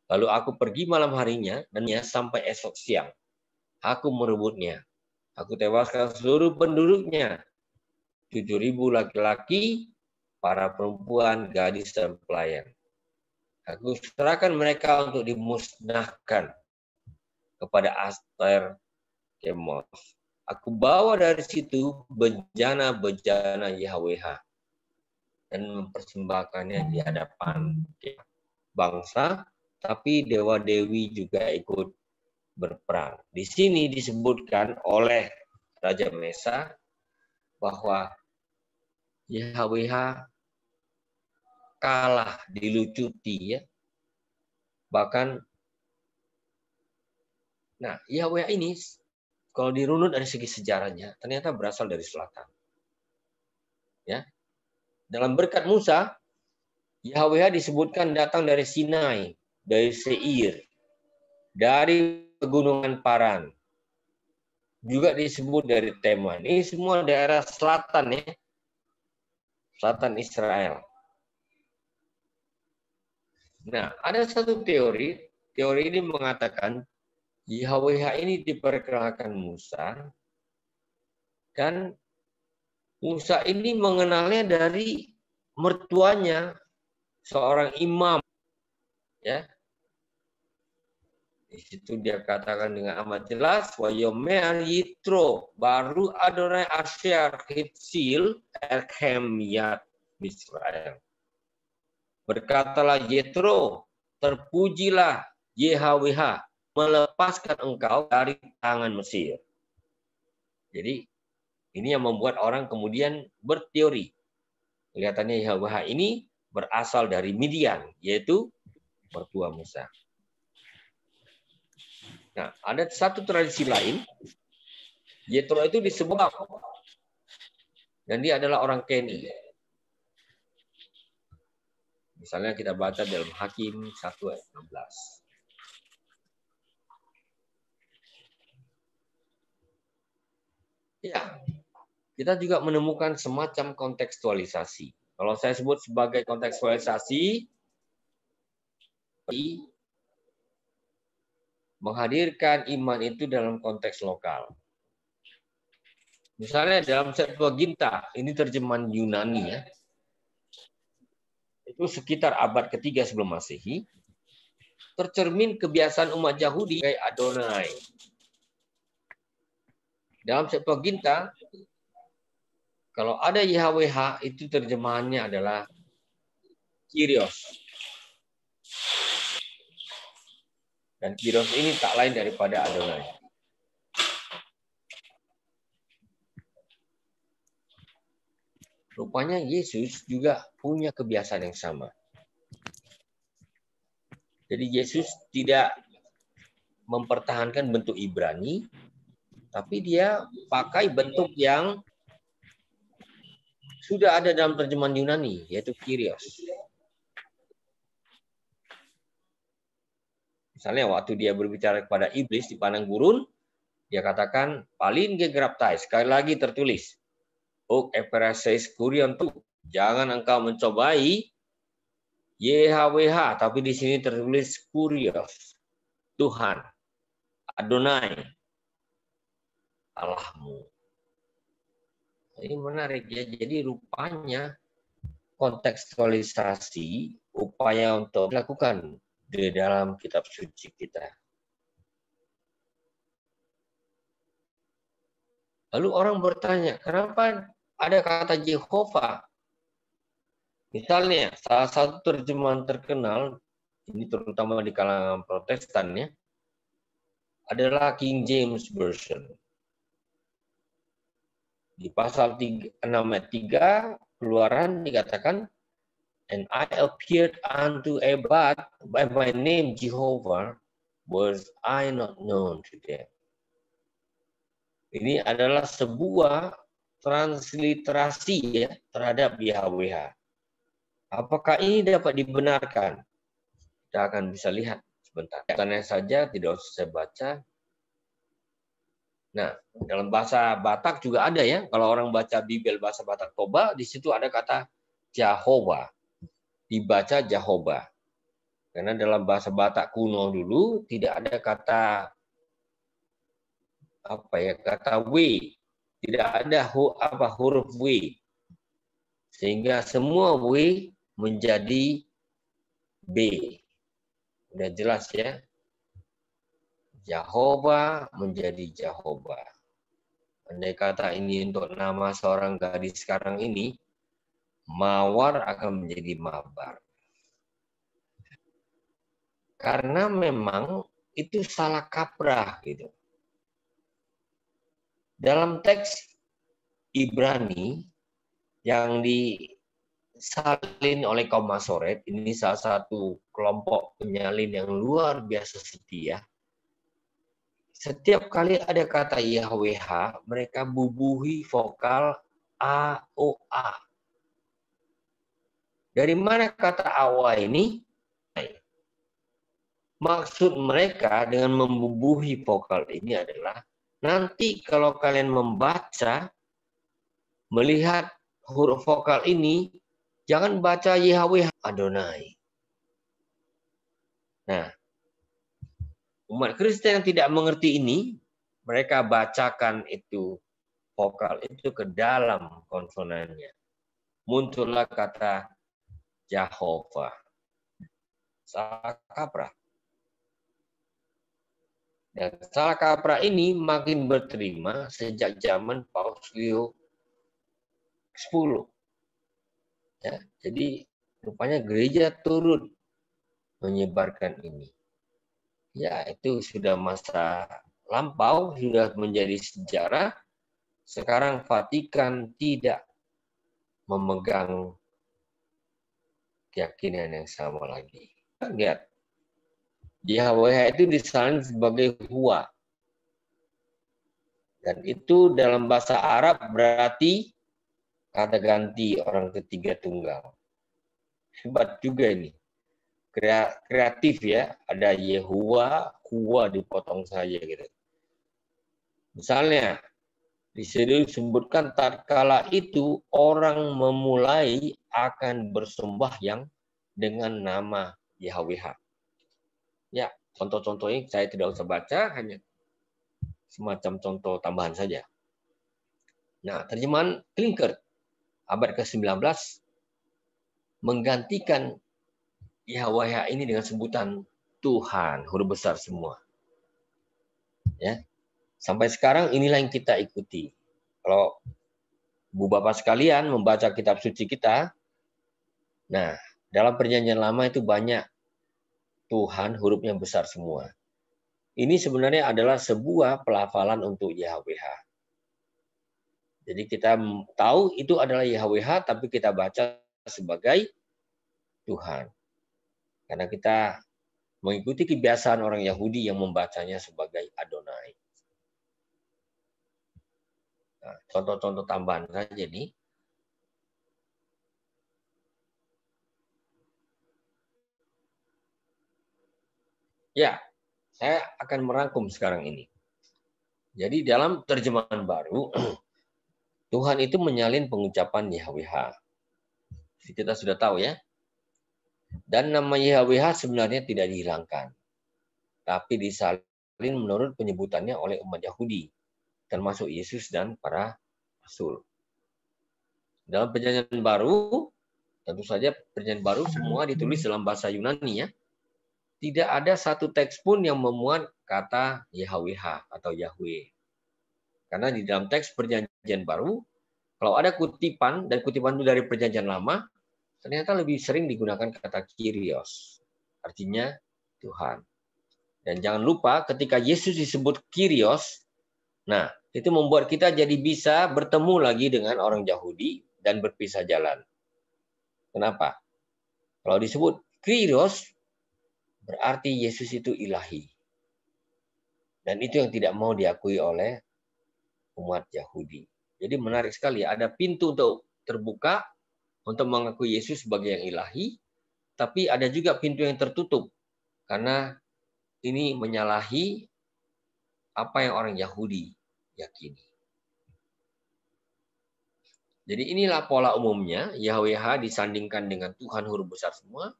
Lalu aku pergi malam harinya dan sampai esok siang. Aku merebutnya. Aku tewaskan seluruh penduduknya. 7.000 laki-laki, para perempuan, gadis, dan pelayan. Aku serahkan mereka untuk dimusnahkan kepada Aster Kemos. Aku bawa dari situ bejana-bejana YHWH dan mempersembahkannya di hadapan bangsa, tapi dewa-dewi juga ikut berperang. Di sini disebutkan oleh Raja Mesa bahwa YHWH kalah, dilucuti ya. Bahkan nah, YHWH ini kalau dirunut dari segi sejarahnya ternyata berasal dari selatan. Ya. Dalam berkat Musa, YHWH disebutkan datang dari Sinai, dari Seir, dari pegunungan Paran. Juga disebut dari Teman. Ini semua daerah selatan ya. Selatan Israel. Nah, ada satu teori ini mengatakan YHWH ini diperkenalkan Musa dan Musa ini mengenalnya dari mertuanya, seorang imam. Ya. Di situ dia katakan dengan amat jelas, Wayomer Yitro, baru Adonai Asyar Hitzil Erkem Yat Israel. Berkatalah Yetro, terpujilah YHWH, melepaskan engkau dari tangan Mesir. Jadi ini yang membuat orang kemudian berteori. Kelihatannya YHWH ini berasal dari Midian, yaitu mertua Musa. Nah, ada satu tradisi lain. Yetro itu disebut dan dia adalah orang Keni. Misalnya kita baca dalam Hakim 1 ayat 16. Ya, kita juga menemukan semacam kontekstualisasi. Kalau saya sebut sebagai kontekstualisasi, menghadirkan iman itu dalam konteks lokal. Misalnya dalam Septuaginta, ini terjemahan Yunani ya. Itu sekitar abad ketiga sebelum Masehi, tercermin kebiasaan umat Yahudi kayak Adonai. Dalam Septuaginta, kalau ada YHWH, itu terjemahannya adalah Kyrios. Dan Kyrios ini tak lain daripada Adonai. Rupanya Yesus juga punya kebiasaan yang sama. Jadi Yesus tidak mempertahankan bentuk Ibrani, tapi dia pakai bentuk yang sudah ada dalam terjemahan Yunani, yaitu Kyrios. Misalnya waktu dia berbicara kepada iblis di padang gurun, dia katakan, palin gegraptai, sekali lagi tertulis, ok eperaseis kurion tu, jangan engkau mencobai YHWH, tapi di sini tertulis Kurios, Tuhan, Adonai, Allahmu. Ini menarik ya. Jadi rupanya kontekstualisasi upaya untuk dilakukan di dalam kitab suci kita. Lalu orang bertanya, kenapa ada kata Jehovah? Misalnya, salah satu terjemahan terkenal, ini terutama di kalangan Protestan ya, adalah King James Version. Di pasal 6 ayat 3, Keluaran dikatakan, and I appeared unto a but by my name Jehovah was I not known to them. Ini adalah sebuah transliterasi ya terhadap YHWH. Apakah ini dapat dibenarkan? Kita akan bisa lihat sebentar. Tanya saja, tidak usah saya baca. Nah, dalam bahasa Batak juga ada ya. Kalau orang baca Bibel bahasa Batak Toba, di situ ada kata Jehovah. Dibaca Jehovah. Karena dalam bahasa Batak kuno dulu tidak ada kata kata W. Tidak ada huruf W. Sehingga semua W menjadi B. Udah jelas ya. Jehovah menjadi Jehovah. Andai kata ini untuk nama seorang gadis sekarang ini, Mawar akan menjadi Mabar. Karena memang itu salah kaprah gitu. Dalam teks Ibrani yang disalin oleh kaum Masoret, ini salah satu kelompok penyalin yang luar biasa setia. Setiap kali ada kata YHWH, mereka bubuhi vokal A, O, A. Dari mana kata AWA ini? Maksud mereka dengan membubuhi vokal ini adalah nanti kalau kalian membaca, melihat huruf vokal ini, jangan baca YHWH Adonai. Nah, umat Kristen yang tidak mengerti ini, mereka bacakan itu vokal itu ke dalam konsonannya. Muncullah kata Jehovah. Salah kaprah. Dan salah kaprah ini makin berterima sejak zaman Paus Leo X. Ya, jadi rupanya gereja turut menyebarkan ini. Ya, itu sudah masa lampau, sudah menjadi sejarah. Sekarang Vatikan tidak memegang keyakinan yang sama lagi. Lihat, YHWH itu disalin sebagai Hua. Dan itu dalam bahasa Arab berarti kata ganti orang ketiga tunggal. Hebat juga ini. Kreatif ya. Ada Yehua, Hua dipotong saja gitu. Misalnya, di sini disebutkan tatkala itu orang memulai akan bersembahyang dengan nama YHWH. Ya, contoh-contohnya saya tidak usah baca, hanya semacam contoh tambahan saja. Nah, terjemahan Klinker abad ke-19 menggantikan YHWH ini dengan sebutan Tuhan, huruf besar semua. Ya. Sampai sekarang inilah yang kita ikuti. Kalau Bu Bapak sekalian membaca kitab suci kita, nah, dalam Perjanjian Lama itu banyak Tuhan hurufnya besar semua. Ini sebenarnya adalah sebuah pelafalan untuk YHWH. Jadi kita tahu itu adalah YHWH, tapi kita baca sebagai Tuhan. Karena kita mengikuti kebiasaan orang Yahudi yang membacanya sebagai Adonai. Nah, contoh-contoh tambahan saja nih. Ya, saya akan merangkum sekarang ini. Jadi dalam terjemahan baru, Tuhan itu menyalin pengucapan YHWH. Kita sudah tahu ya. Dan nama YHWH sebenarnya tidak dihilangkan. Tapi disalin menurut penyebutannya oleh umat Yahudi. Termasuk Yesus dan para rasul. Dalam Perjanjian Baru, tentu saja Perjanjian Baru semua ditulis dalam bahasa Yunani ya. Tidak ada satu teks pun yang memuat kata YHWH atau Yahweh. Karena di dalam teks Perjanjian Baru, kalau ada kutipan, dan kutipan itu dari Perjanjian Lama, ternyata lebih sering digunakan kata Kyrios. Artinya Tuhan. Dan jangan lupa ketika Yesus disebut Kyrios, nah itu membuat kita jadi bisa bertemu lagi dengan orang Yahudi dan berpisah jalan. Kenapa? Kalau disebut Kyrios, berarti Yesus itu ilahi. Dan itu yang tidak mau diakui oleh umat Yahudi. Jadi menarik sekali, ada pintu untuk terbuka untuk mengakui Yesus sebagai yang ilahi, tapi ada juga pintu yang tertutup karena ini menyalahi apa yang orang Yahudi yakini. Jadi inilah pola umumnya, YHWH disandingkan dengan Tuhan huruf besar semua.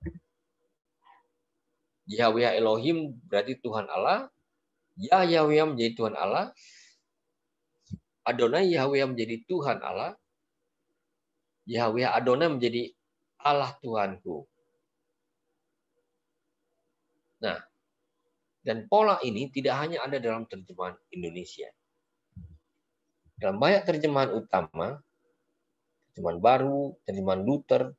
YHWH Elohim berarti Tuhan Allah, YHWH menjadi Tuhan Allah, Adonai YHWH menjadi Tuhan Allah, YHWH Adonai menjadi Allah Tuhanku. Nah, dan pola ini tidak hanya ada dalam terjemahan Indonesia. Dalam banyak terjemahan utama, terjemahan baru, terjemahan Luther,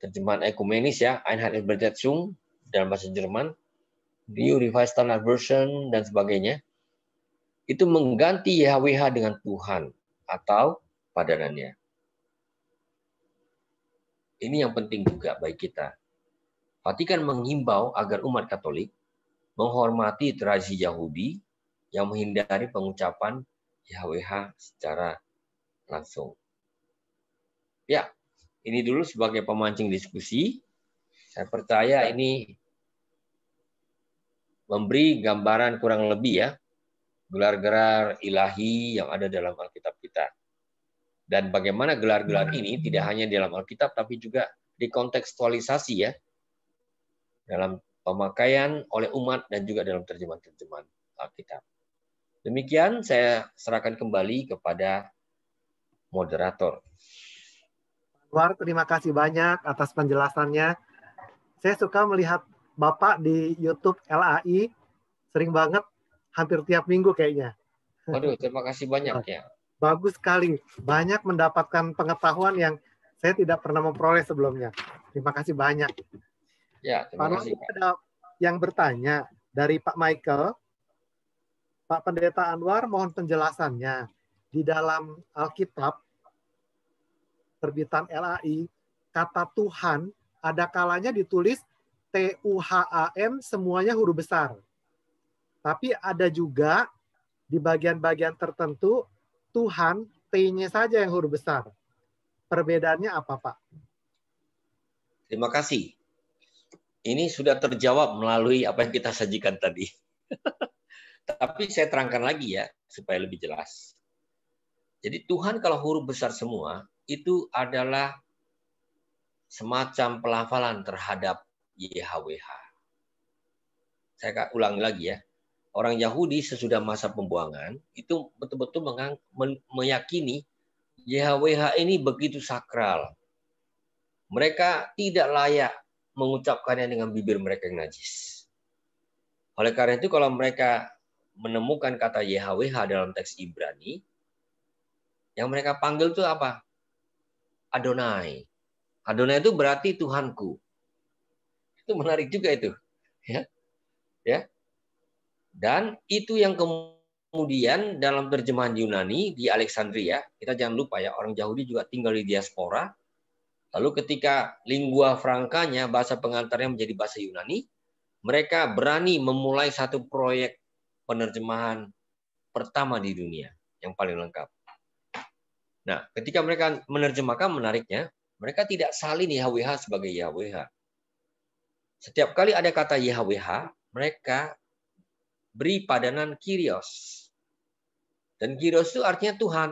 terjemahan ekumenis ya, Einheit Übersetzung dalam bahasa Jerman, New Revised Standard Version dan sebagainya, itu mengganti YHWH dengan Tuhan atau padanannya. Ini yang penting juga bagi kita. Vatikan menghimbau agar umat Katolik menghormati tradisi Yahudi yang menghindari pengucapan YHWH secara langsung. Ya, ini dulu sebagai pemancing diskusi. Saya percaya ini memberi gambaran kurang lebih ya, gelar-gelar ilahi yang ada dalam Alkitab kita. Dan bagaimana gelar-gelar ini tidak hanya dalam Alkitab, tapi juga dikontekstualisasi ya, dalam pemakaian oleh umat dan juga dalam terjemahan-terjemahan Alkitab. Demikian saya serahkan kembali kepada moderator. Anwar, terima kasih banyak atas penjelasannya. Saya suka melihat Bapak di YouTube LAI, sering banget, hampir tiap minggu kayaknya. Waduh, terima kasih banyak ya. Bagus sekali, banyak mendapatkan pengetahuan yang saya tidak pernah memperoleh sebelumnya. Terima kasih banyak. Ya, terima kasih Pak. Ada yang bertanya dari Pak Michael, Pak Pendeta Anwar mohon penjelasannya. Di dalam Alkitab, terbitan LAI, kata Tuhan ada kalanya ditulis TUHAN semuanya huruf besar. Tapi ada juga di bagian-bagian tertentu Tuhan T-nya saja yang huruf besar. Perbedaannya apa, Pak? Terima kasih. Ini sudah terjawab melalui apa yang kita sajikan tadi. Tapi saya terangkan lagi ya, supaya lebih jelas. Jadi Tuhan kalau huruf besar semua, itu adalah semacam pelafalan terhadap YHWH. Saya ulangi lagi ya. Orang Yahudi sesudah masa pembuangan, itu betul-betul meyakini YHWH ini begitu sakral. Mereka tidak layak mengucapkannya dengan bibir mereka yang najis. Oleh karena itu kalau mereka menemukan kata YHWH dalam teks Ibrani, yang mereka panggil itu apa? Adonai. Adonai itu berarti Tuhanku. Itu menarik juga itu. Ya. Dan itu yang kemudian dalam terjemahan Yunani di Alexandria, kita jangan lupa ya, orang Yahudi juga tinggal di diaspora. Lalu ketika lingua francanya, bahasa pengantarnya menjadi bahasa Yunani, mereka berani memulai satu proyek penerjemahan pertama di dunia yang paling lengkap. Nah, ketika mereka menerjemahkan, menariknya, mereka tidak salin YHWH sebagai YHWH. Setiap kali ada kata YHWH, mereka beri padanan Kyrios. Dan Kyrios itu artinya Tuhan.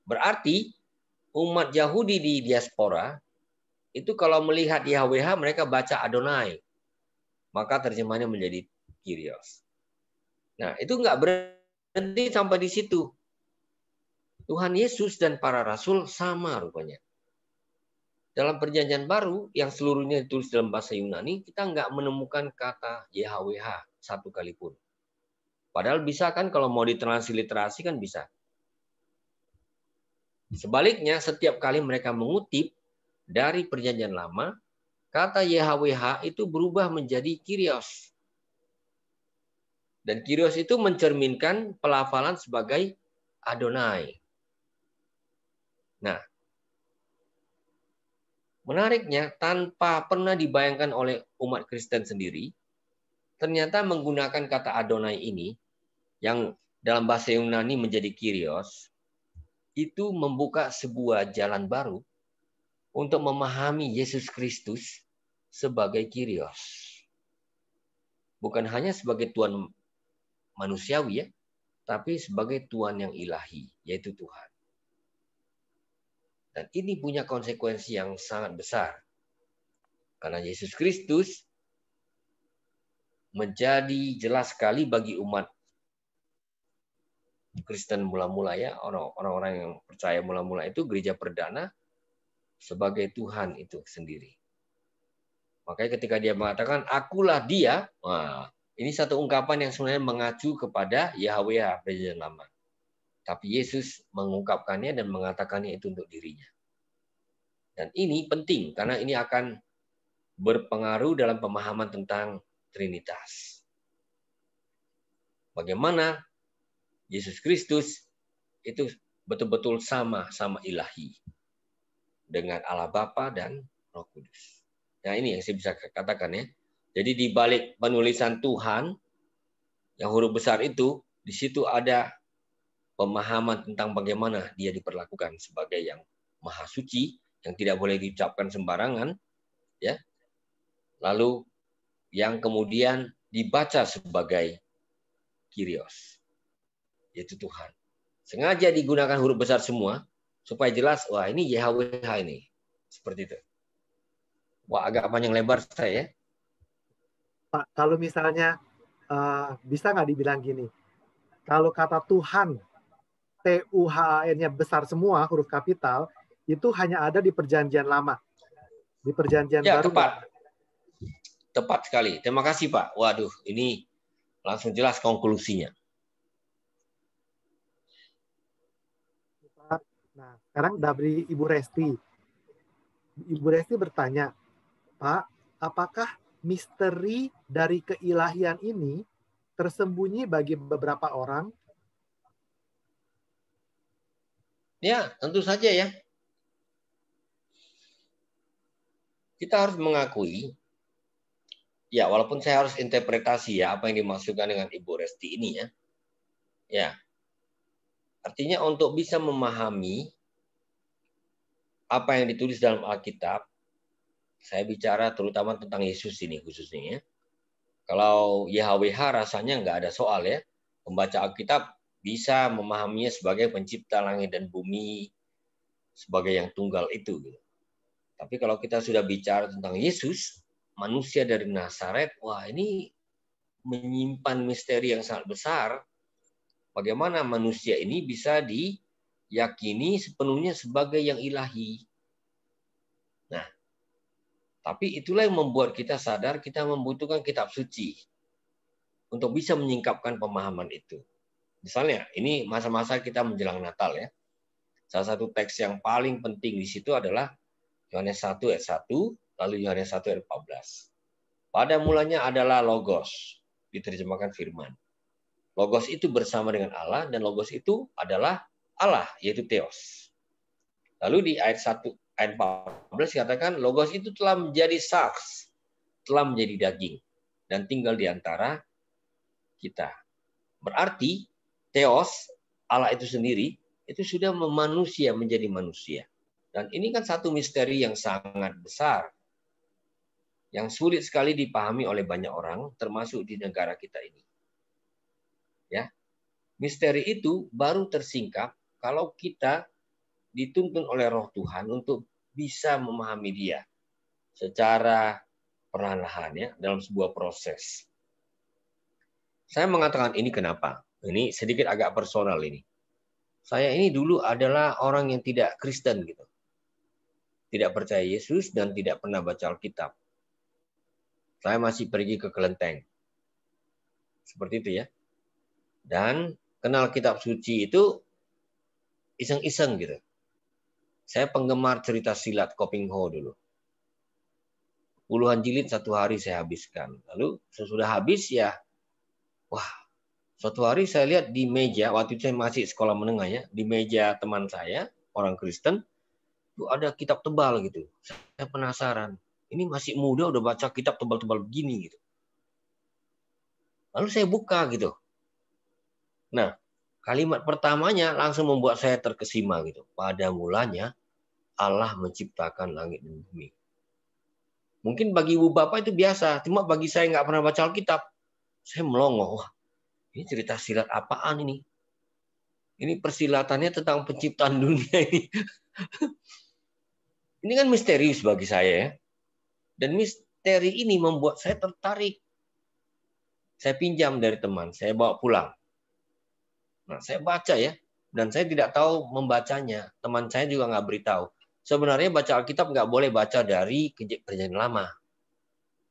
Berarti umat Yahudi di diaspora itu kalau melihat YHWH mereka baca Adonai. Maka terjemahannya menjadi Kyrios. Nah, itu nggak berhenti sampai di situ. Tuhan Yesus dan para rasul sama rupanya. Dalam perjanjian baru yang seluruhnya ditulis dalam bahasa Yunani, kita nggak menemukan kata YHWH satu kali pun. Padahal bisa kan kalau mau ditransliterasi kan bisa. Sebaliknya, setiap kali mereka mengutip dari perjanjian lama, kata YHWH itu berubah menjadi Kyrios. Dan Kyrios itu mencerminkan pelafalan sebagai Adonai. Nah, menariknya, tanpa pernah dibayangkan oleh umat Kristen sendiri, ternyata menggunakan kata Adonai ini, yang dalam bahasa Yunani menjadi Kyrios, itu membuka sebuah jalan baru untuk memahami Yesus Kristus sebagai Kyrios. Bukan hanya sebagai Tuhan manusiawi, ya, tapi sebagai Tuhan yang ilahi, yaitu Tuhan. Dan ini punya konsekuensi yang sangat besar. Karena Yesus Kristus menjadi jelas sekali bagi umat Kristen mula-mula, ya, orang-orang yang percaya mula-mula itu gereja perdana sebagai Tuhan itu sendiri. Makanya ketika dia mengatakan akulah dia, wah, ini satu ungkapan yang sebenarnya mengacu kepada Yahweh perjanjian lama. Tapi Yesus mengungkapkannya dan mengatakannya itu untuk dirinya. Dan ini penting karena ini akan berpengaruh dalam pemahaman tentang Trinitas. Bagaimana Yesus Kristus itu betul-betul sama ilahi dengan Allah Bapa dan Roh Kudus. Nah, ini yang saya bisa katakan, ya. Jadi di balik penulisan Tuhan yang huruf besar itu, di situ ada pemahaman tentang bagaimana dia diperlakukan sebagai yang maha suci, yang tidak boleh diucapkan sembarangan, ya. Lalu yang kemudian dibaca sebagai Kyrios, yaitu Tuhan. Sengaja digunakan huruf besar semua supaya jelas, wah ini YHWH ini. Seperti itu. Wah, agak panjang lebar saya, ya. Pak, kalau misalnya bisa nggak dibilang gini, kalau kata Tuhan TUHAN-nya besar semua, huruf kapital, itu hanya ada di perjanjian lama. Di perjanjian baru. Tepat. Tepat sekali. Terima kasih, Pak. Waduh, ini langsung jelas konklusinya. Nah, sekarang dari Ibu Resti. Ibu Resti bertanya, Pak, apakah misteri dari keilahian ini tersembunyi bagi beberapa orang? Ya, tentu saja, ya. Kita harus mengakui, ya, walaupun saya harus interpretasi, ya, apa yang dimaksudkan dengan Ibu Resti ini, ya. Ya. Artinya untuk bisa memahami apa yang ditulis dalam Alkitab, saya bicara terutama tentang Yesus ini khususnya, ya. Kalau YHWH rasanya nggak ada soal, ya. Pembaca Alkitab bisa memahaminya sebagai pencipta langit dan bumi, sebagai yang tunggal itu. Tapi kalau kita sudah bicara tentang Yesus, manusia dari Nazaret, wah ini menyimpan misteri yang sangat besar. Bagaimana manusia ini bisa diyakini sepenuhnya sebagai yang ilahi. Nah, tapi itulah yang membuat kita sadar kita membutuhkan kitab suci untuk bisa menyingkapkan pemahaman itu. Misalnya, ini masa-masa kita menjelang Natal, ya. Salah satu teks yang paling penting di situ adalah Yohanes 1 ayat 1, lalu Yohanes 1 ayat 14. Pada mulanya adalah Logos, diterjemahkan firman. Logos itu bersama dengan Allah, dan Logos itu adalah Allah, yaitu Theos. Lalu di ayat 1, ayat 14 dikatakan, Logos itu telah menjadi sars, telah menjadi daging, dan tinggal di antara kita. Berarti, Theos, Allah itu sendiri, itu sudah memanusia menjadi manusia. Dan ini kan satu misteri yang sangat besar, yang sulit sekali dipahami oleh banyak orang, termasuk di negara kita ini. Ya, misteri itu baru tersingkap kalau kita dituntun oleh Roh Tuhan untuk bisa memahami Dia secara perlahan-lahan, ya, dalam sebuah proses. Saya mengatakan ini kenapa? Ini sedikit agak personal ini. saya ini dulu adalah orang yang tidak Kristen gitu. Tidak percaya Yesus dan tidak pernah baca Alkitab. Saya masih pergi ke kelenteng. Seperti itu ya. Dan kenal kitab suci itu iseng-iseng gitu. Saya penggemar cerita silat Koping Ho dulu. Puluhan jilid satu hari saya habiskan. Lalu sesudah habis ya, wah, suatu hari saya lihat di meja, waktu itu saya masih sekolah menengah ya, di meja teman saya, orang Kristen, itu ada kitab tebal gitu. Saya penasaran, ini masih muda udah baca kitab tebal-tebal begini gitu. Lalu saya buka gitu. Nah, kalimat pertamanya langsung membuat saya terkesima gitu. Pada mulanya Allah menciptakan langit dan bumi. Mungkin bagi ibu bapak itu biasa, cuma bagi saya nggak pernah baca Alkitab. Saya melongo, wah, ini cerita silat apaan ini? Ini persilatannya tentang penciptaan dunia ini. Ini kan misterius bagi saya ya. Dan misteri ini membuat saya tertarik. Saya pinjam dari teman, saya bawa pulang. Nah, saya baca ya, dan saya tidak tahu membacanya. Teman saya juga nggak beritahu. Sebenarnya baca Alkitab nggak boleh baca dari Perjanjian Lama.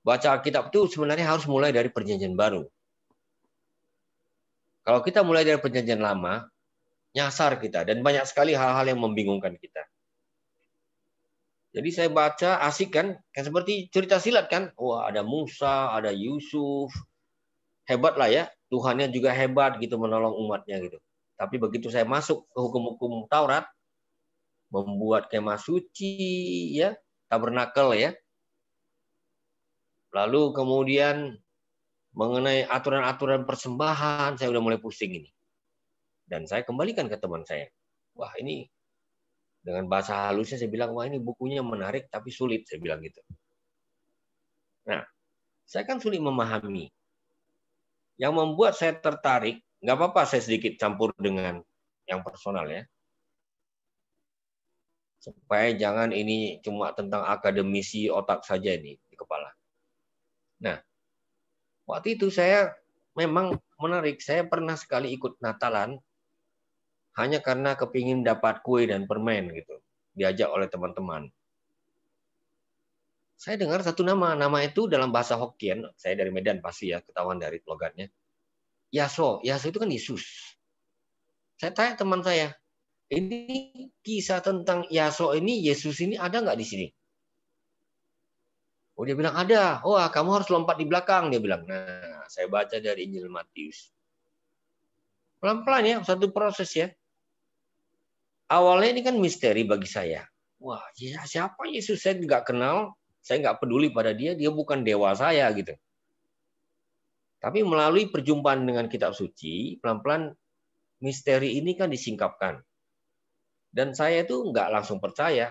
Baca Alkitab itu sebenarnya harus mulai dari Perjanjian Baru. Kalau kita mulai dari Perjanjian Lama, nyasar kita, dan banyak sekali hal-hal yang membingungkan kita. Jadi saya baca, asik kan, kayak seperti cerita silat kan. Wah, ada Musa, ada Yusuf, hebat lah ya. Tuhannya juga hebat gitu menolong umatnya gitu. Tapi begitu saya masuk ke hukum-hukum Taurat, membuat kemah suci, ya, tabernakel ya. Lalu kemudian mengenai aturan-aturan persembahan, saya udah mulai pusing ini. Dan saya kembalikan ke teman saya. Wah, ini dengan bahasa halusnya saya bilang, wah ini bukunya menarik tapi sulit, saya bilang gitu. Nah, saya kan sulit memahami. Yang membuat saya tertarik, nggak apa-apa saya sedikit campur dengan yang personal ya. Supaya jangan ini cuma tentang akademisi otak saja ini di kepala. Nah, waktu itu saya memang menarik. Saya pernah sekali ikut Natalan hanya karena kepingin dapat kue dan permen gitu. Diajak oleh teman-teman. Saya dengar satu nama. Nama itu dalam bahasa Hokkien. Saya dari Medan pasti ya, ketahuan dari logatnya. Yaso. Yaso itu kan Yesus. Saya tanya teman saya, ini kisah tentang Yaso ini, Yesus ini ada nggak di sini? Oh, dia bilang ada. Oh, kamu harus lompat di belakang, dia bilang. Nah, saya baca dari Injil Matius. Pelan-pelan ya, satu proses ya. Awalnya ini kan misteri bagi saya. Wah, siapa Yesus? Saya nggak kenal, saya nggak peduli pada dia bukan dewa saya gitu. Tapi melalui perjumpaan dengan kitab suci, pelan-pelan misteri ini kan disingkapkan. Dan saya itu nggak langsung percaya.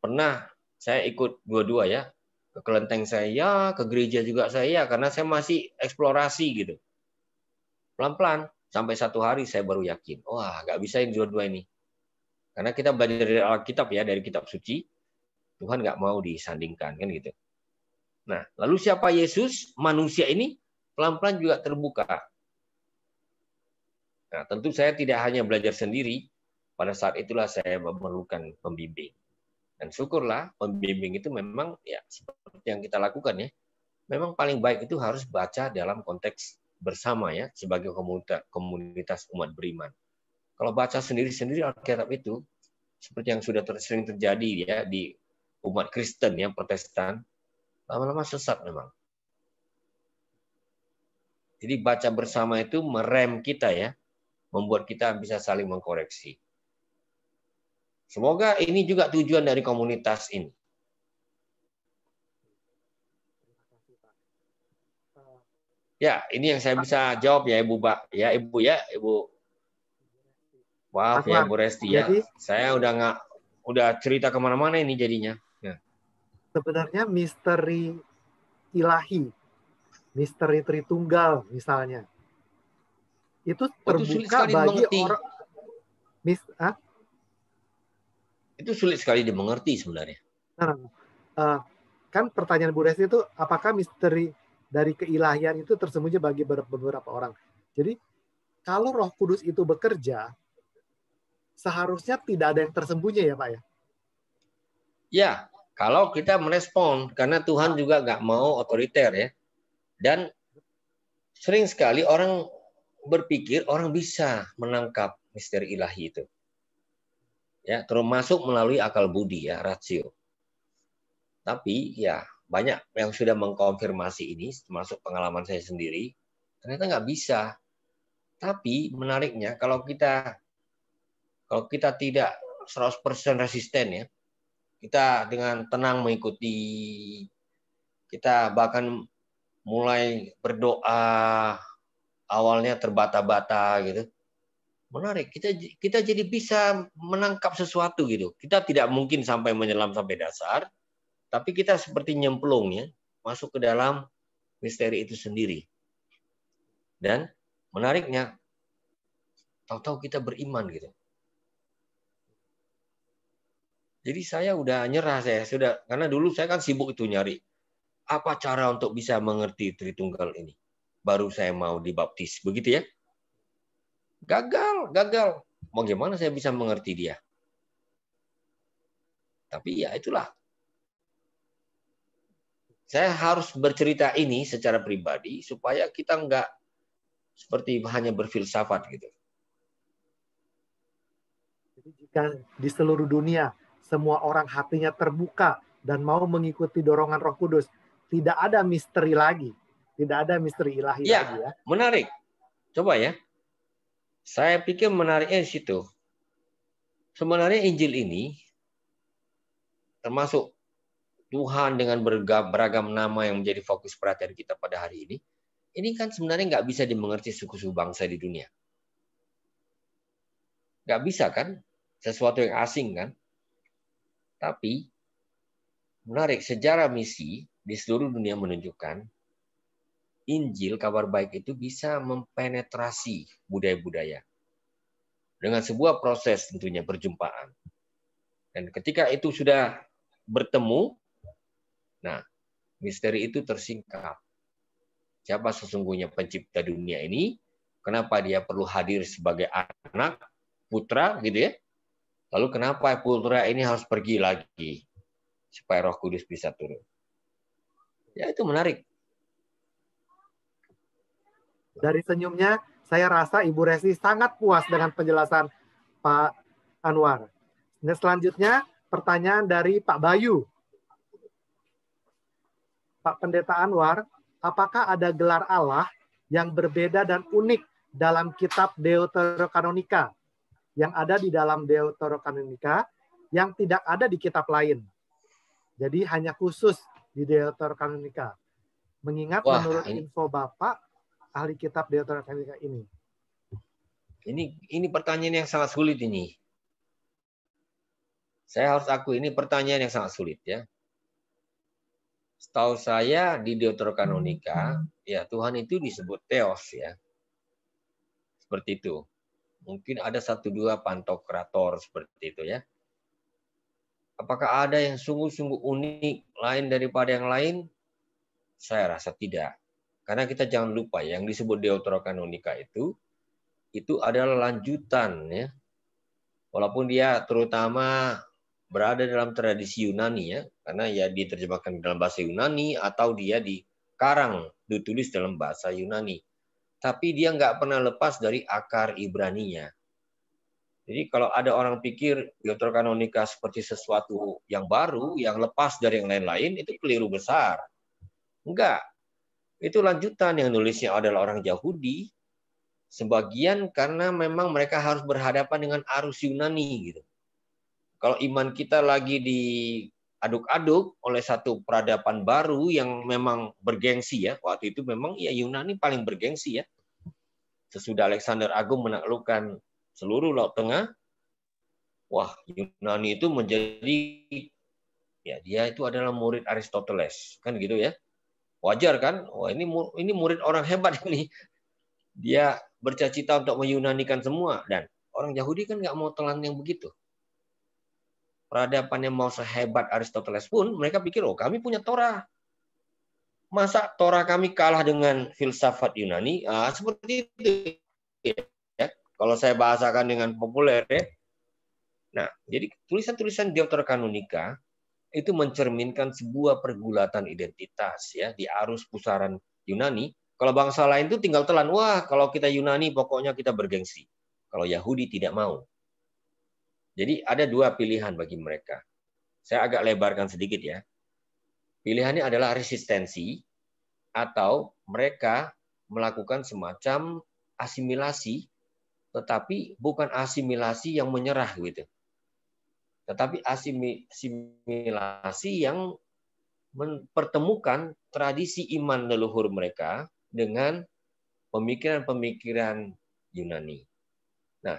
Pernah saya ikut dua-dua ya. Ke kelenteng saya, ke gereja juga saya, karena saya masih eksplorasi gitu. Pelan-pelan, sampai satu hari saya baru yakin. Wah, nggak bisa ini dua-dua ini. Karena kita belajar dari Alkitab ya, dari kitab suci. Tuhan nggak mau disandingkan, kan gitu. Nah, lalu siapa Yesus? Manusia ini pelan-pelan juga terbuka. Nah, tentu saya tidak hanya belajar sendiri. Pada saat itulah saya memerlukan pembimbing. Dan syukurlah pembimbing itu memang ya seperti yang kita lakukan ya. Memang paling baik itu harus baca dalam konteks bersama ya sebagai komunitas umat beriman. Kalau baca sendiri-sendiri Alkitab itu seperti yang sudah sering terjadi ya di umat Kristen yang Protestan, lama-lama sesat memang. Jadi baca bersama itu merem kita ya, membuat kita bisa saling mengkoreksi. Semoga ini juga tujuan dari komunitas ini. Ya, ini yang saya bisa jawab ya Ibu, Pak. Ya, Ibu ya, Ibu. Maaf ya, Bu Resti ya. Jadi, saya udah cerita kemana-mana ini jadinya. Ya. Sebenarnya misteri ilahi, misteri Tritunggal misalnya, itu terbuka bagi orang. Itu sulit sekali dimengerti sebenarnya. Kan pertanyaan Bu Resti itu, apakah misteri dari keilahian itu tersembunyi bagi beberapa orang? Jadi, kalau Roh Kudus itu bekerja, seharusnya tidak ada yang tersembunyi ya Pak ya? Ya, kalau kita merespon, karena Tuhan juga nggak mau otoriter ya. Dan sering sekali orang berpikir orang bisa menangkap misteri ilahi itu. Ya, termasuk melalui akal budi ya, rasio. Tapi ya banyak yang sudah mengkonfirmasi ini, termasuk pengalaman saya sendiri, ternyata nggak bisa. Tapi menariknya kalau kita tidak 100% resisten ya, kita dengan tenang mengikuti, kita bahkan mulai berdoa, awalnya terbata-bata gitu. Menarik, kita jadi bisa menangkap sesuatu gitu. Kita tidak mungkin sampai menyelam sampai dasar, tapi kita seperti nyemplung ya, masuk ke dalam misteri itu sendiri. Dan menariknya, tahu-tahu kita beriman gitu. Jadi saya udah nyerah, karena dulu saya kan sibuk itu nyari apa cara untuk bisa mengerti Tritunggal ini. Baru saya mau dibaptis, begitu ya. Gagal. Mau gimana saya bisa mengerti dia? Tapi ya itulah. Saya harus bercerita ini secara pribadi supaya kita nggak seperti hanya berfilsafat gitu. Jadi jika di seluruh dunia semua orang hatinya terbuka dan mau mengikuti dorongan Roh Kudus, tidak ada misteri lagi, tidak ada misteri ilahi lagi ya. Menarik. Coba ya. Saya pikir menariknya di situ. Sebenarnya Injil ini termasuk Tuhan dengan beragam nama yang menjadi fokus perhatian kita pada hari ini kan sebenarnya nggak bisa dimengerti suku-suku bangsa di dunia. Nggak bisa kan? Sesuatu yang asing kan? Tapi menarik, sejarah misi di seluruh dunia menunjukkan Injil, kabar baik itu bisa mempenetrasi budaya-budaya. Dengan sebuah proses tentunya perjumpaan. Dan ketika itu sudah bertemu, nah misteri itu tersingkap. Siapa sesungguhnya pencipta dunia ini? Kenapa dia perlu hadir sebagai anak, putra gitu ya? Lalu kenapa putra ini harus pergi lagi supaya Roh Kudus bisa turun? Ya itu menarik. Dari senyumnya, saya rasa Ibu Resi sangat puas dengan penjelasan Pak Anwar. Dan selanjutnya, pertanyaan dari Pak Bayu. Pak Pendeta Anwar, apakah ada gelar Allah yang berbeda dan unik dalam kitab Deuterokanonika yang ada di dalam Deuterokanonika yang tidak ada di kitab lain? Jadi hanya khusus di Deuterokanonika. Mengingat menurut info Bapak, ahli kitab Deuterokanonika ini. Ini pertanyaan yang sangat sulit ini. Saya harus akui ini pertanyaan yang sangat sulit ya. Setahu saya di Deuterokanonika, ya Tuhan itu disebut Theos ya. Seperti itu. Mungkin ada 1-2 pantokrator seperti itu ya. Apakah ada yang sungguh-sungguh unik lain daripada yang lain? Saya rasa tidak. Karena kita jangan lupa yang disebut Deuterokanonika itu adalah lanjutan ya. Walaupun dia terutama berada dalam tradisi Yunani ya, karena ya diterjemahkan dalam bahasa Yunani atau dia dikarang, ditulis dalam bahasa Yunani. Tapi dia nggak pernah lepas dari akar Ibraninya. Jadi kalau ada orang pikir Deuterokanonika seperti sesuatu yang baru, yang lepas dari yang lain-lain, itu keliru besar. Enggak. Itu lanjutan, yang nulisnya adalah orang Yahudi. Sebagian karena memang mereka harus berhadapan dengan arus Yunani gitu. Kalau iman kita lagi diaduk-aduk oleh satu peradaban baru yang memang bergengsi ya. Waktu itu memang ya Yunani paling bergengsi ya. Sesudah Alexander Agung menaklukkan seluruh Laut Tengah, wah Yunani itu menjadi ya dia itu adalah murid Aristoteles kan gitu ya. Wajar kan? Wah ini murid orang hebat ini. Dia bercita-cita untuk menyunanikan semua dan orang Yahudi kan nggak mau telan yang begitu. Peradaban yang mau sehebat Aristoteles pun mereka pikir oh kami punya Torah. Masa Torah kami kalah dengan filsafat Yunani? Seperti itu. Ya. Kalau saya bahasakan dengan populer ya, Nah, jadi tulisan-tulisan Deuterokanonika itu mencerminkan sebuah pergulatan identitas ya di arus pusaran Yunani. Kalau bangsa lain itu tinggal telan, wah kalau kita Yunani pokoknya kita bergengsi. Kalau Yahudi tidak mau. Jadi ada dua pilihan bagi mereka. Saya agak lebarkan sedikit ya. Pilihannya adalah resistensi atau mereka melakukan semacam asimilasi, tetapi bukan asimilasi yang menyerah gitu. Tetapi asimilasi yang mempertemukan tradisi iman leluhur mereka dengan pemikiran-pemikiran Yunani. Nah,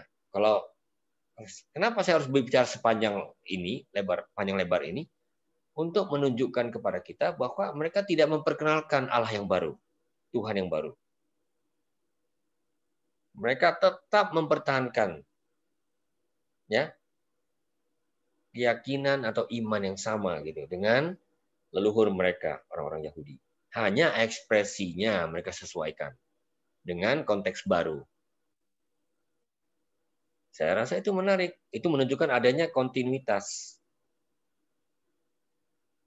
kenapa saya harus berbicara sepanjang ini, panjang lebar ini? Untuk menunjukkan kepada kita bahwa mereka tidak memperkenalkan Allah yang baru, Tuhan yang baru. Mereka tetap mempertahankan ya keyakinan atau iman yang sama gitu dengan leluhur mereka, orang-orang Yahudi. Hanya ekspresinya mereka sesuaikan dengan konteks baru. Saya rasa itu menarik. Itu menunjukkan adanya kontinuitas.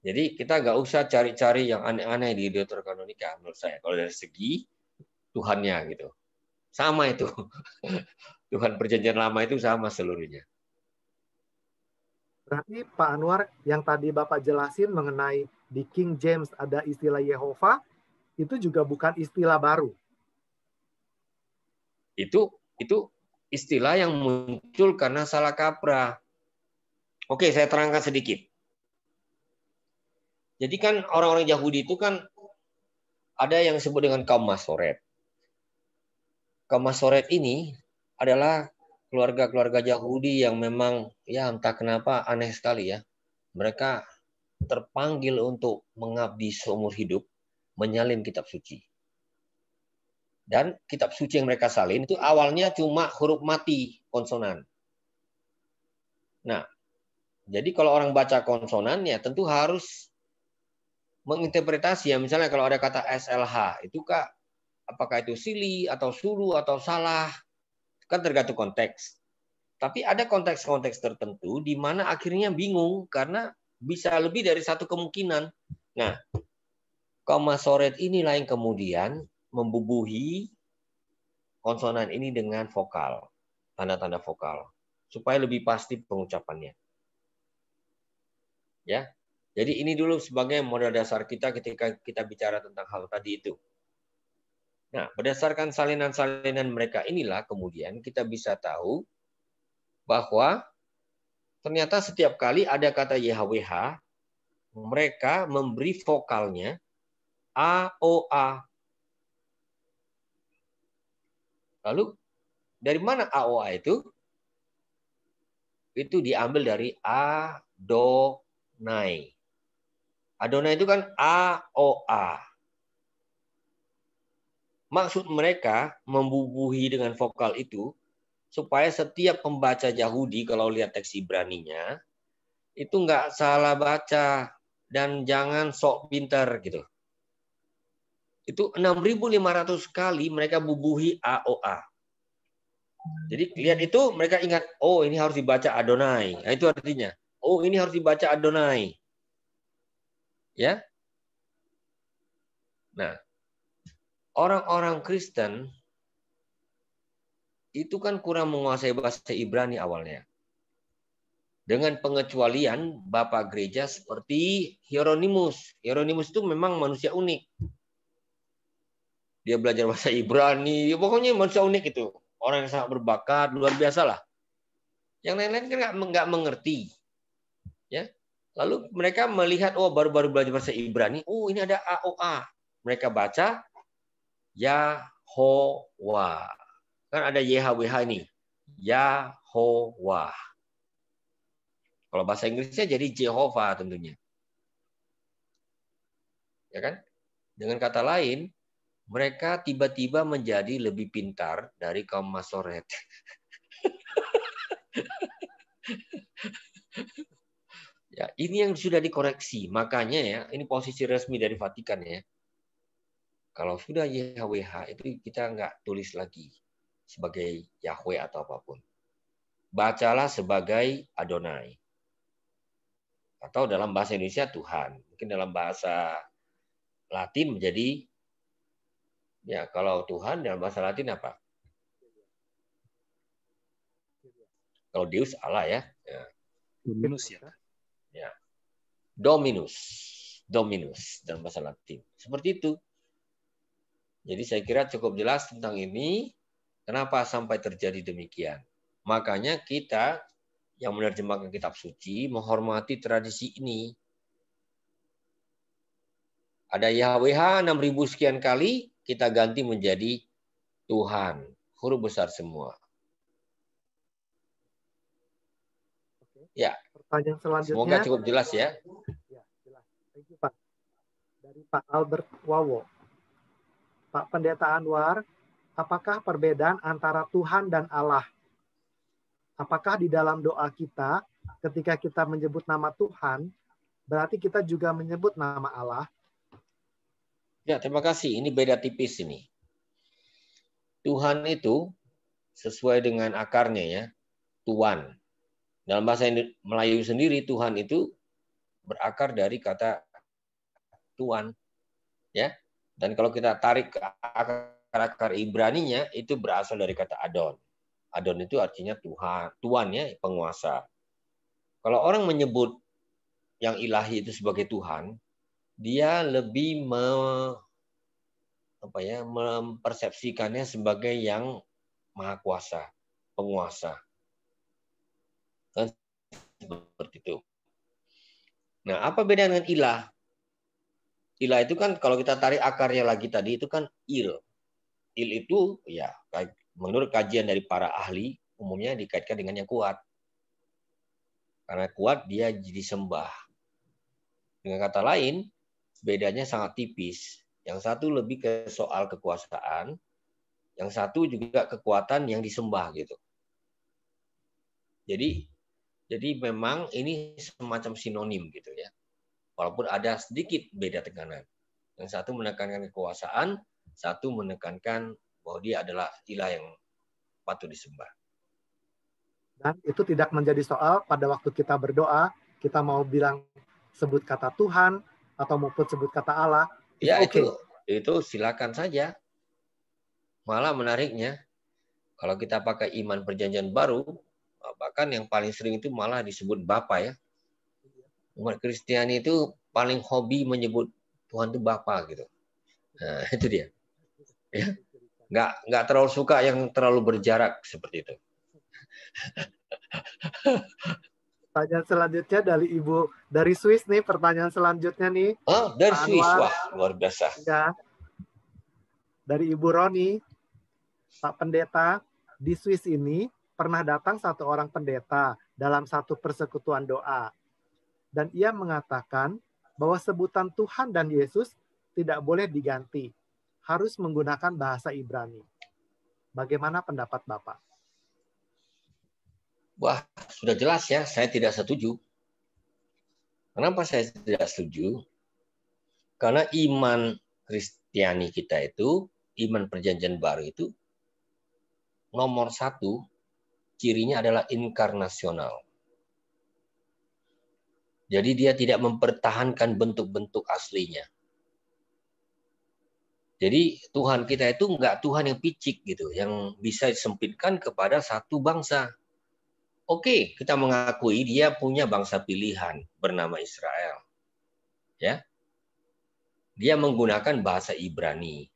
Jadi kita nggak usah cari-cari yang aneh-aneh di Deuterokanonika menurut saya. Kalau dari segi Tuhannya gitu. Sama itu. Tuhan Perjanjian Lama itu sama seluruhnya. Berarti Pak Anwar yang tadi Bapak jelasin mengenai di King James ada istilah Yehova, itu juga bukan istilah baru. Itu istilah yang muncul karena salah kaprah. Oke, saya terangkan sedikit. Jadi kan orang-orang Yahudi itu kan ada yang disebut dengan kaum Masoret. Kaum Masoret ini adalah keluarga-keluarga Yahudi yang memang ya entah kenapa aneh sekali ya. Mereka terpanggil untuk mengabdi seumur hidup, menyalin kitab suci. Dan kitab suci yang mereka salin itu awalnya cuma huruf mati, konsonan. Nah, jadi kalau orang baca konsonan ya tentu harus menginterpretasi ya. Misalnya kalau ada kata SLH, itu apakah itu silih atau sulu atau salah? Kan tergantung konteks. Tapi ada konteks-konteks tertentu di mana akhirnya bingung karena bisa lebih dari satu kemungkinan. Nah, kaum Masoret inilah yang kemudian membubuhi konsonan ini dengan vokal, tanda-tanda vokal, supaya lebih pasti pengucapannya. Ya, jadi ini dulu sebagai modal dasar kita ketika kita bicara tentang hal tadi itu. Nah, berdasarkan salinan-salinan mereka inilah kemudian kita bisa tahu bahwa ternyata setiap kali ada kata YHWH, mereka memberi vokalnya A, O, A. Lalu dari mana A, O, A itu? Itu diambil dari Adonai. Adonai itu kan A, O, A. Maksud mereka membubuhi dengan vokal itu supaya setiap pembaca Yahudi kalau lihat teks Ibraninya itu nggak salah baca dan jangan sok pintar gitu. Itu 6.500 kali mereka bubuhi AOA. Jadi lihat itu mereka ingat, oh ini harus dibaca Adonai. Nah, itu artinya, oh ini harus dibaca Adonai. Ya. Nah, orang-orang Kristen itu kan kurang menguasai bahasa Ibrani awalnya. Dengan pengecualian Bapak Gereja seperti Hieronymus. Hieronymus itu memang manusia unik. Dia belajar bahasa Ibrani, pokoknya manusia unik itu. Orang yang sangat berbakat, luar biasa lah. Yang lain-lain kan nggak mengerti. Ya. Lalu mereka melihat, oh baru-baru belajar bahasa Ibrani, oh ini ada AOA. Mereka baca Yahowa. Kan ada YHWH ini. Yahowa. Kalau bahasa Inggrisnya jadi Jehovah tentunya. Ya kan? Dengan kata lain, mereka tiba-tiba menjadi lebih pintar dari kaum Masoret. Ya, ini yang sudah dikoreksi. Makanya ya, ini posisi resmi dari Vatikan ya. Kalau sudah YHWH itu kita nggak tulis lagi sebagai Yahweh atau apapun. bacalah sebagai Adonai. Atau dalam bahasa Indonesia Tuhan. Mungkin dalam bahasa Latin menjadi, ya kalau Tuhan dalam bahasa Latin apa? Kalau Deus Allah ya. Dominus ya. Ya. Dominus dalam bahasa Latin. Seperti itu. Jadi saya kira cukup jelas tentang ini. Kenapa sampai terjadi demikian? Makanya kita yang menerjemahkan kitab suci menghormati tradisi ini. Ada YHWH 6.000 sekian kali, kita ganti menjadi Tuhan. Huruf besar semua. Ya. Pertanyaan selanjutnya. Semoga cukup jelas ya. Ya, jelas. Thank you, Pak. Dari Pak Albert Wawo. Pak Pendeta Anwar, apakah perbedaan antara Tuhan dan Allah? Apakah di dalam doa kita, ketika kita menyebut nama Tuhan, berarti kita juga menyebut nama Allah? Ya, terima kasih. Ini beda tipis ini. Tuhan itu sesuai dengan akarnya ya, Tuan. Dalam bahasa Melayu sendiri, Tuhan itu berakar dari kata Tuan. Ya. Dan kalau kita tarik ke akar Ibraninya, itu berasal dari kata Adon. Adon itu artinya Tuhan, Tuan ya, penguasa. Kalau orang menyebut yang ilahi itu sebagai Tuhan, dia lebih mempersepsikannya sebagai yang maha kuasa, penguasa. Kan seperti itu. Nah, apa beda dengan ilah? Ilah itu kan kalau kita tarik akarnya lagi tadi itu kan il. Il itu ya menurut kajian dari para ahli umumnya dikaitkan dengan yang kuat. Karena kuat dia disembah. Dengan kata lain, bedanya sangat tipis. Yang satu lebih ke soal kekuasaan, yang satu juga kekuatan yang disembah gitu. Jadi memang ini semacam sinonim gitu ya. Walaupun ada sedikit beda tekanan. Yang satu menekankan kekuasaan, satu menekankan bahwa dia adalah ilah yang patut disembah. Dan itu tidak menjadi soal pada waktu kita berdoa, kita mau bilang sebut kata Tuhan atau maupun sebut kata Allah. Ya okay. itu silakan saja. Malah menariknya, kalau kita pakai iman perjanjian baru, bahkan yang paling sering itu malah disebut Bapa ya. Umat Kristiani itu paling hobi menyebut Tuhan itu Bapa gitu. Nah, itu dia. Ya. Nggak terlalu suka yang terlalu berjarak seperti itu. Pertanyaan selanjutnya dari Swiss nih, pertanyaan selanjutnya nih. Oh, dari Swiss. Wah, luar biasa. Ya. Dari Ibu Roni, Pak Pendeta, di Swiss ini pernah datang satu orang pendeta dalam satu persekutuan doa. Dan ia mengatakan bahwa sebutan Tuhan dan Yesus tidak boleh diganti. Harus menggunakan bahasa Ibrani. Bagaimana pendapat Bapak? Wah, sudah jelas ya, saya tidak setuju. Kenapa saya tidak setuju? Karena iman Kristiani kita itu, iman perjanjian baru itu, nomor satu, cirinya adalah inkarnasional. Jadi dia tidak mempertahankan bentuk-bentuk aslinya. Jadi Tuhan kita itu enggak Tuhan yang picik gitu, yang bisa disempitkan kepada satu bangsa. Oke, kita mengakui dia punya bangsa pilihan bernama Israel. Ya. Dia menggunakan bahasa Ibrani.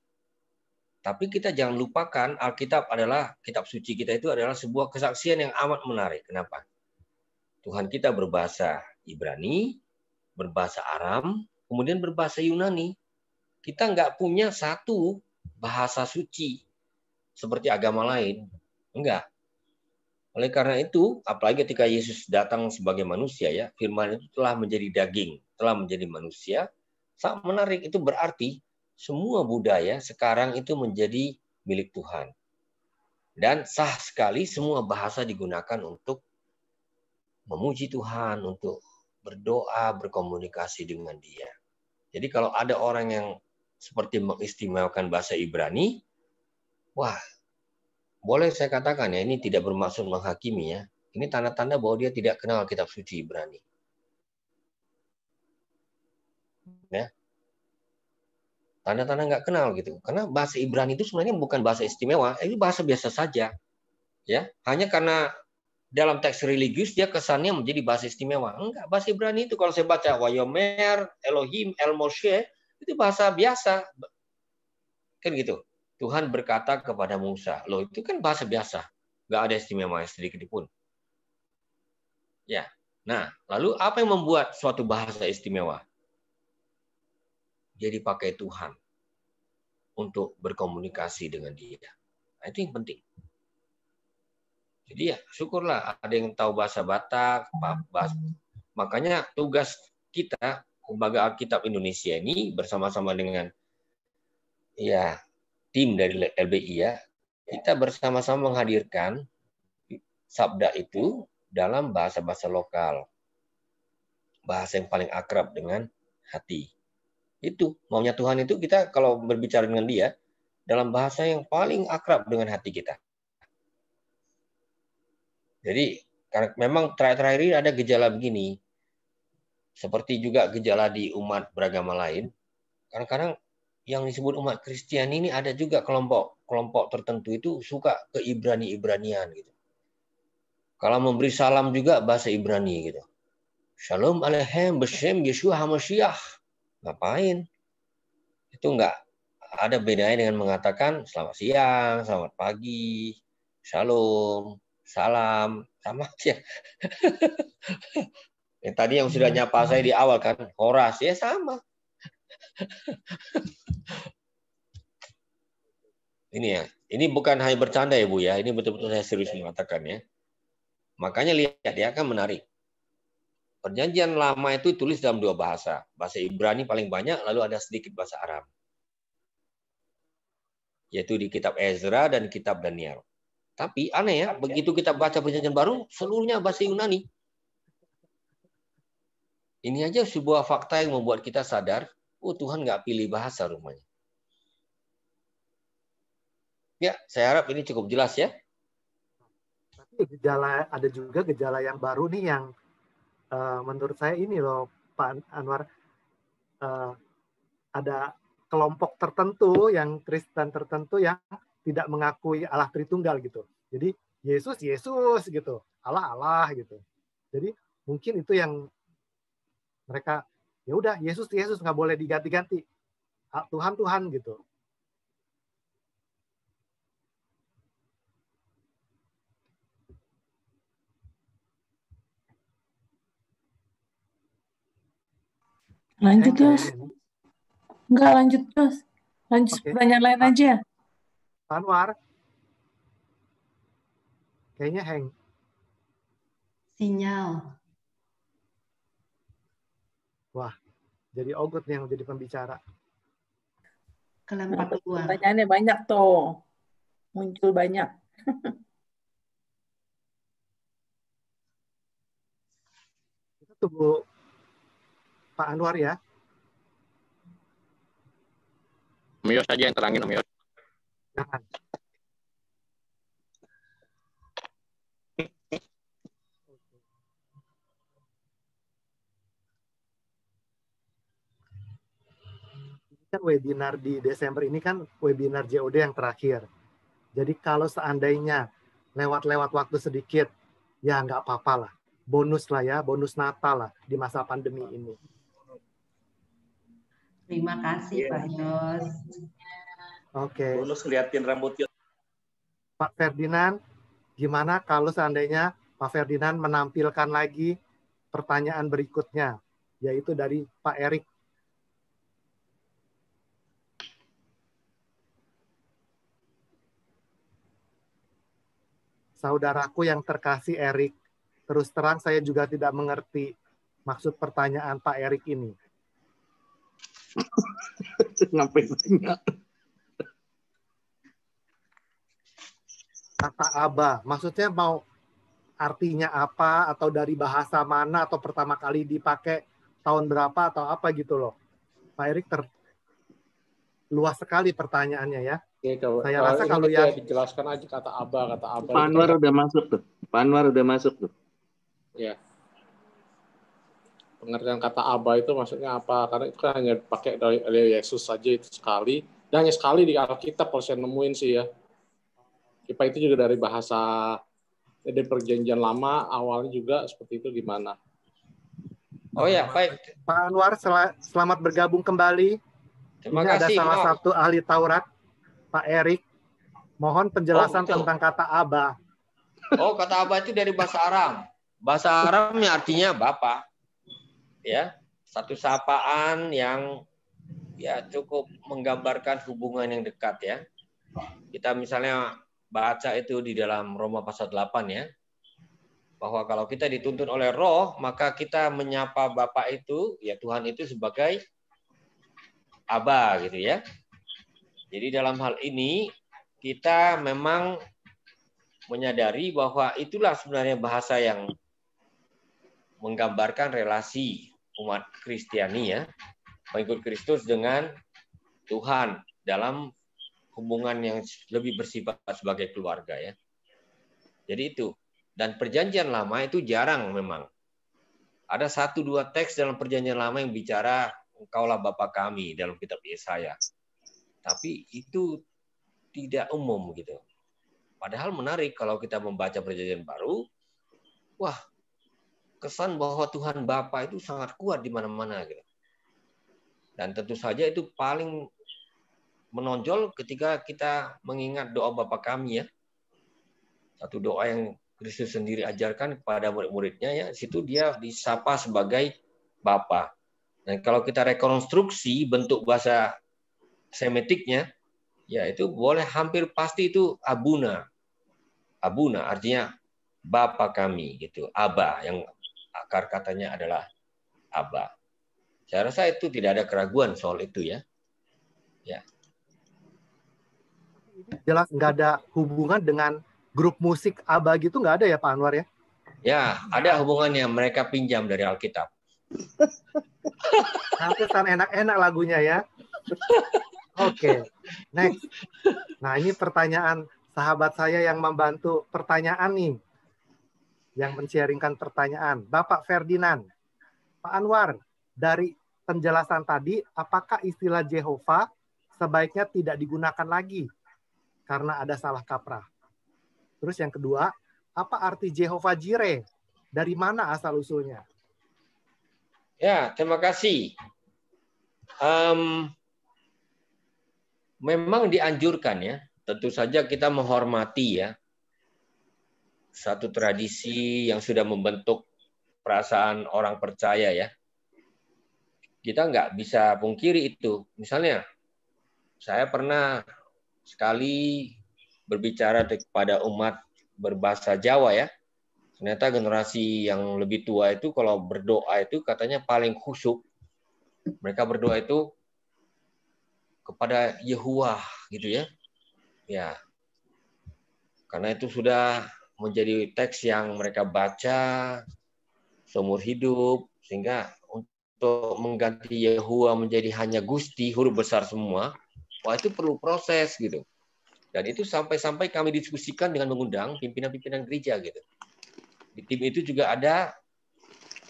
Tapi kita jangan lupakan Alkitab adalah, kitab suci kita itu adalah sebuah kesaksian yang amat menarik. Kenapa? Tuhan kita berbahasa Ibrani, berbahasa Aram, kemudian berbahasa Yunani. Kita nggak punya satu bahasa suci seperti agama lain. Enggak. Oleh karena itu, apalagi ketika Yesus datang sebagai manusia, ya, firman itu telah menjadi daging, telah menjadi manusia. Sangat menarik, itu berarti semua budaya sekarang itu menjadi milik Tuhan. Dan sah sekali semua bahasa digunakan untuk memuji Tuhan, untuk berdoa, berkomunikasi dengan Dia. Jadi kalau ada orang yang seperti mengistimewakan bahasa Ibrani, wah, boleh saya katakan ya, ini tidak bermaksud menghakimi ya. Ini tanda-tanda bahwa dia tidak kenal kitab suci Ibrani. Ya. Tanda-tanda nggak kenal gitu. Karena bahasa Ibrani itu sebenarnya bukan bahasa istimewa, ini bahasa biasa saja. Ya, hanya karena dalam teks religius dia kesannya menjadi bahasa istimewa. Enggak, bahasa Ibrani itu kalau saya baca Wayomer, Elohim, El Moshe, itu bahasa biasa. Kan gitu. Tuhan berkata kepada Musa. Loh, itu kan bahasa biasa. Nggak ada istimewa sedikit pun. Ya. Nah, lalu apa yang membuat suatu bahasa istimewa? Dia dipakai Tuhan untuk berkomunikasi dengan dia. Nah, itu yang penting. Jadi ya, syukurlah ada yang tahu bahasa Batak, makanya tugas kita Lembaga Alkitab Indonesia ini bersama-sama dengan ya tim dari LBI ya, kita bersama-sama menghadirkan sabda itu dalam bahasa-bahasa lokal. Bahasa yang paling akrab dengan hati. Itu maunya Tuhan itu kita kalau berbicara dengan dia dalam bahasa yang paling akrab dengan hati kita. Jadi karena memang terakhir-terakhir ini ada gejala begini, seperti juga gejala di umat beragama lain. Kadang-kadang yang disebut umat Kristen ini ada juga kelompok tertentu itu suka ke Ibrani-Ibranian gitu. Kalau memberi salam juga bahasa Ibrani gitu. Shalom aleichem b'shem Yeshua HaMashiach. Ngapain? Itu enggak ada bedanya dengan mengatakan selamat siang, selamat pagi, shalom, salam, sama aja. Yang tadi yang sudah nyapa saya di awal kan, Horas, ya sama. Ini ya, ini bukan hanya bercanda ya Bu ya, ini betul-betul saya serius mengatakan ya. Makanya lihat ya kan menarik. Perjanjian lama itu ditulis dalam dua bahasa. Bahasa Ibrani paling banyak, lalu ada sedikit bahasa Aram. Yaitu di kitab Ezra dan kitab Daniel. Tapi aneh ya, begitu kita baca perjanjian baru, seluruhnya bahasa Yunani. Ini aja sebuah fakta yang membuat kita sadar, oh Tuhan nggak pilih bahasa rumahnya. Ya, saya harap ini cukup jelas ya. Tapi ada juga gejala yang baru nih yang menurut saya ini loh Pak Anwar, ada kelompok tertentu yang Kristen tertentu yang tidak mengakui Allah Tritunggal gitu. Jadi Yesus gitu, Allah gitu. Jadi mungkin itu yang mereka ya udah Yesus nggak boleh diganti-ganti, Tuhan gitu. Lanjut, Yos. Enggak, lanjut, Yos. Lanjut pertanyaan lain aja. Anwar. Kayaknya hang. Sinyal. Wah, jadi Ogut nih yang jadi pembicara. Kelempar keluar. Pertanyaannya banyak tuh. Muncul banyak. Kita tunggu Pak Anwar ya. Om Yos aja yang terangin, Om Yos. Jangan. Kan webinar di Desember ini kan webinar JOD yang terakhir. Jadi kalau seandainya lewat waktu sedikit, ya nggak apa-apa lah. Bonus lah ya, bonus Natal lah di masa pandemi ini. Terima kasih Pak Yos. Oke. Bonus liatin rambut Yos. Pak Ferdinand, gimana kalau seandainya Pak Ferdinand menampilkan lagi pertanyaan berikutnya, yaitu dari Pak Erik. Saudaraku yang terkasih Erik, terus terang saya juga tidak mengerti maksud pertanyaan Pak Erik ini. Ngapain banyak? Kata Aba, maksudnya mau artinya apa, atau dari bahasa mana, atau pertama kali dipakai tahun berapa, atau apa gitu loh. Pak Erik luas sekali pertanyaannya ya. Oke, Saya rasa kalau yang dijelaskan aja kata Aba. Pak Anwar udah masuk tuh. Pak Anwar udah masuk tuh. Ya. Pengertian kata Aba itu maksudnya apa? Karena itu kan hanya pakai dari Yesus saja itu sekali. Dan hanya sekali di Alkitab kalau saya nemuin sih ya. IPA itu juga dari bahasa, dari perjanjian lama awalnya juga seperti itu gimana. Oh ya, baik. Pak Anwar, selamat bergabung kembali. Terima Ini ada kasih. salah satu ahli Taurat, Pak Erik. Mohon penjelasan betul. tentang kata Aba. Oh, kata Aba itu dari bahasa Aram. Bahasa Aramnya artinya Bapa. Ya, satu sapaan yang ya cukup menggambarkan hubungan yang dekat ya. Kita misalnya baca itu di dalam Roma pasal 8 ya. Bahwa kalau kita dituntun oleh Roh, maka kita menyapa Bapa itu, ya Tuhan itu sebagai Aba gitu ya. Jadi dalam hal ini kita memang menyadari bahwa itulah sebenarnya bahasa yang menggambarkan relasi umat Kristiani ya, pengikut Kristus dengan Tuhan dalam hubungan yang lebih bersifat sebagai keluarga ya. Jadi itu. Dan perjanjian lama itu jarang memang. Ada 1-2 teks dalam perjanjian lama yang bicara Engkaulah Bapa kami dalam kitab Yesaya. Tapi itu tidak umum gitu. Padahal menarik kalau kita membaca perjanjian baru, wah, kesan bahwa Tuhan Bapa itu sangat kuat di mana-mana gitu. Dan tentu saja itu paling menonjol ketika kita mengingat doa Bapa kami ya. Satu doa yang Kristus sendiri ajarkan kepada murid-muridnya ya, situ dia disapa sebagai Bapa. Dan kalau kita rekonstruksi bentuk bahasa Semitiknya, ya itu boleh hampir pasti itu Abuna. Abuna artinya Bapa kami gitu. Aba yang akar katanya adalah Aba. Saya rasa itu tidak ada keraguan soal itu ya. Ya. Jelas nggak ada hubungan dengan grup musik ABBA gitu, nggak ada ya Pak Anwar ya? Ya, ada hubungannya, mereka pinjam dari Alkitab. Pantesan enak-enak lagunya ya. Oke, next. Nah ini pertanyaan sahabat saya yang membantu pertanyaan nih. Yang men-sharingkan pertanyaan. Bapak Ferdinand, Pak Anwar, dari penjelasan tadi, apakah istilah Jehovah sebaiknya tidak digunakan lagi? Karena ada salah kaprah. Terus yang kedua, apa arti Jehovah Jireh? Dari mana asal-usulnya? Ya, terima kasih. Memang dianjurkan ya. Tentu saja kita menghormati ya. Satu tradisi yang sudah membentuk perasaan orang percaya ya. Kita nggak bisa pungkiri itu. Misalnya, saya pernah sekali berbicara kepada umat berbahasa Jawa ya. Ternyata generasi yang lebih tua itu kalau berdoa itu katanya paling khusyuk. Mereka berdoa itu kepada Yehuwah gitu ya. Ya. Karena itu sudah menjadi teks yang mereka baca seumur hidup, sehingga untuk mengganti Yehuwah menjadi hanya Gusti, huruf besar semua, wah itu perlu proses gitu. Dan itu sampai-sampai kami diskusikan dengan mengundang pimpinan-pimpinan gereja gitu. Di tim itu juga ada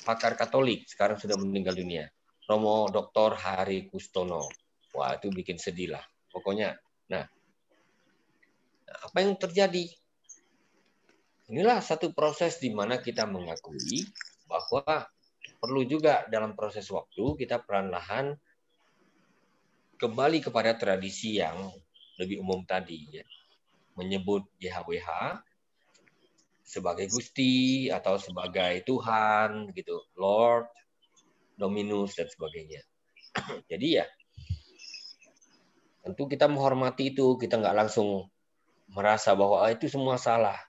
pakar Katolik, sekarang sudah meninggal dunia, Romo Dr. Hari Kustono. Wah, itu bikin sedih lah. Pokoknya, nah, apa yang terjadi? Inilah satu proses di mana kita mengakui bahwa perlu juga dalam proses waktu kita perlahan-lahan kembali kepada tradisi yang lebih umum tadi, ya. Menyebut YHWH sebagai Gusti atau sebagai Tuhan, gitu, Lord, Dominus dan sebagainya. Jadi ya, tentu kita menghormati itu, kita nggak langsung merasa bahwa itu semua salah.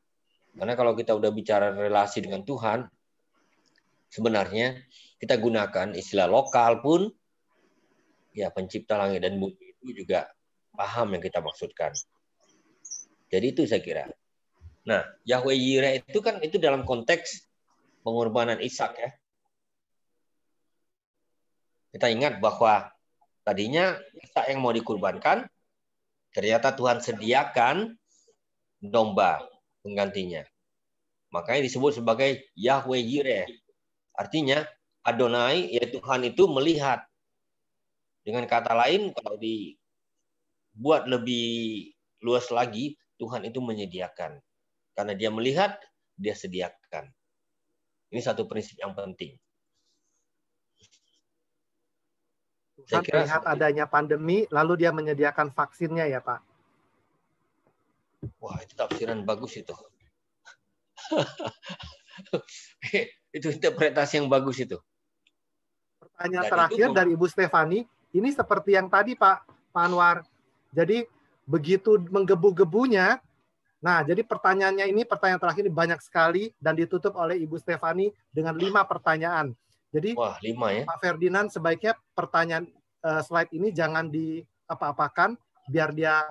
Karena kalau kita udah bicara relasi dengan Tuhan, sebenarnya kita gunakan istilah lokal pun, ya pencipta langit dan bumi itu juga paham yang kita maksudkan. Jadi itu saya kira. Nah, Yahweh Yireh itu kan itu dalam konteks pengorbanan Ishak ya. Kita ingat bahwa tadinya Ishak yang mau dikurbankan, ternyata Tuhan sediakan domba penggantinya. Makanya disebut sebagai Yahweh Yireh. Artinya Adonai, ya Tuhan itu melihat. Dengan kata lain, kalau dibuat lebih luas lagi, Tuhan itu menyediakan. Karena dia melihat, dia sediakan. Ini satu prinsip yang penting. Tuhan melihat adanya pandemi, lalu dia menyediakan vaksinnya ya Pak? Wah, itu tafsiran bagus itu. Itu interpretasi yang bagus itu. Pertanyaan terakhir dari Ibu Stefani, ini seperti yang tadi Pak Anwar. Jadi begitu menggebu-gebunya, nah jadi pertanyaannya ini, pertanyaan terakhir ini banyak sekali dan ditutup oleh Ibu Stefani dengan 5 pertanyaan. Jadi wah, 5 ya. Pak Ferdinand sebaiknya pertanyaan slide ini jangan diapa-apakan biar dia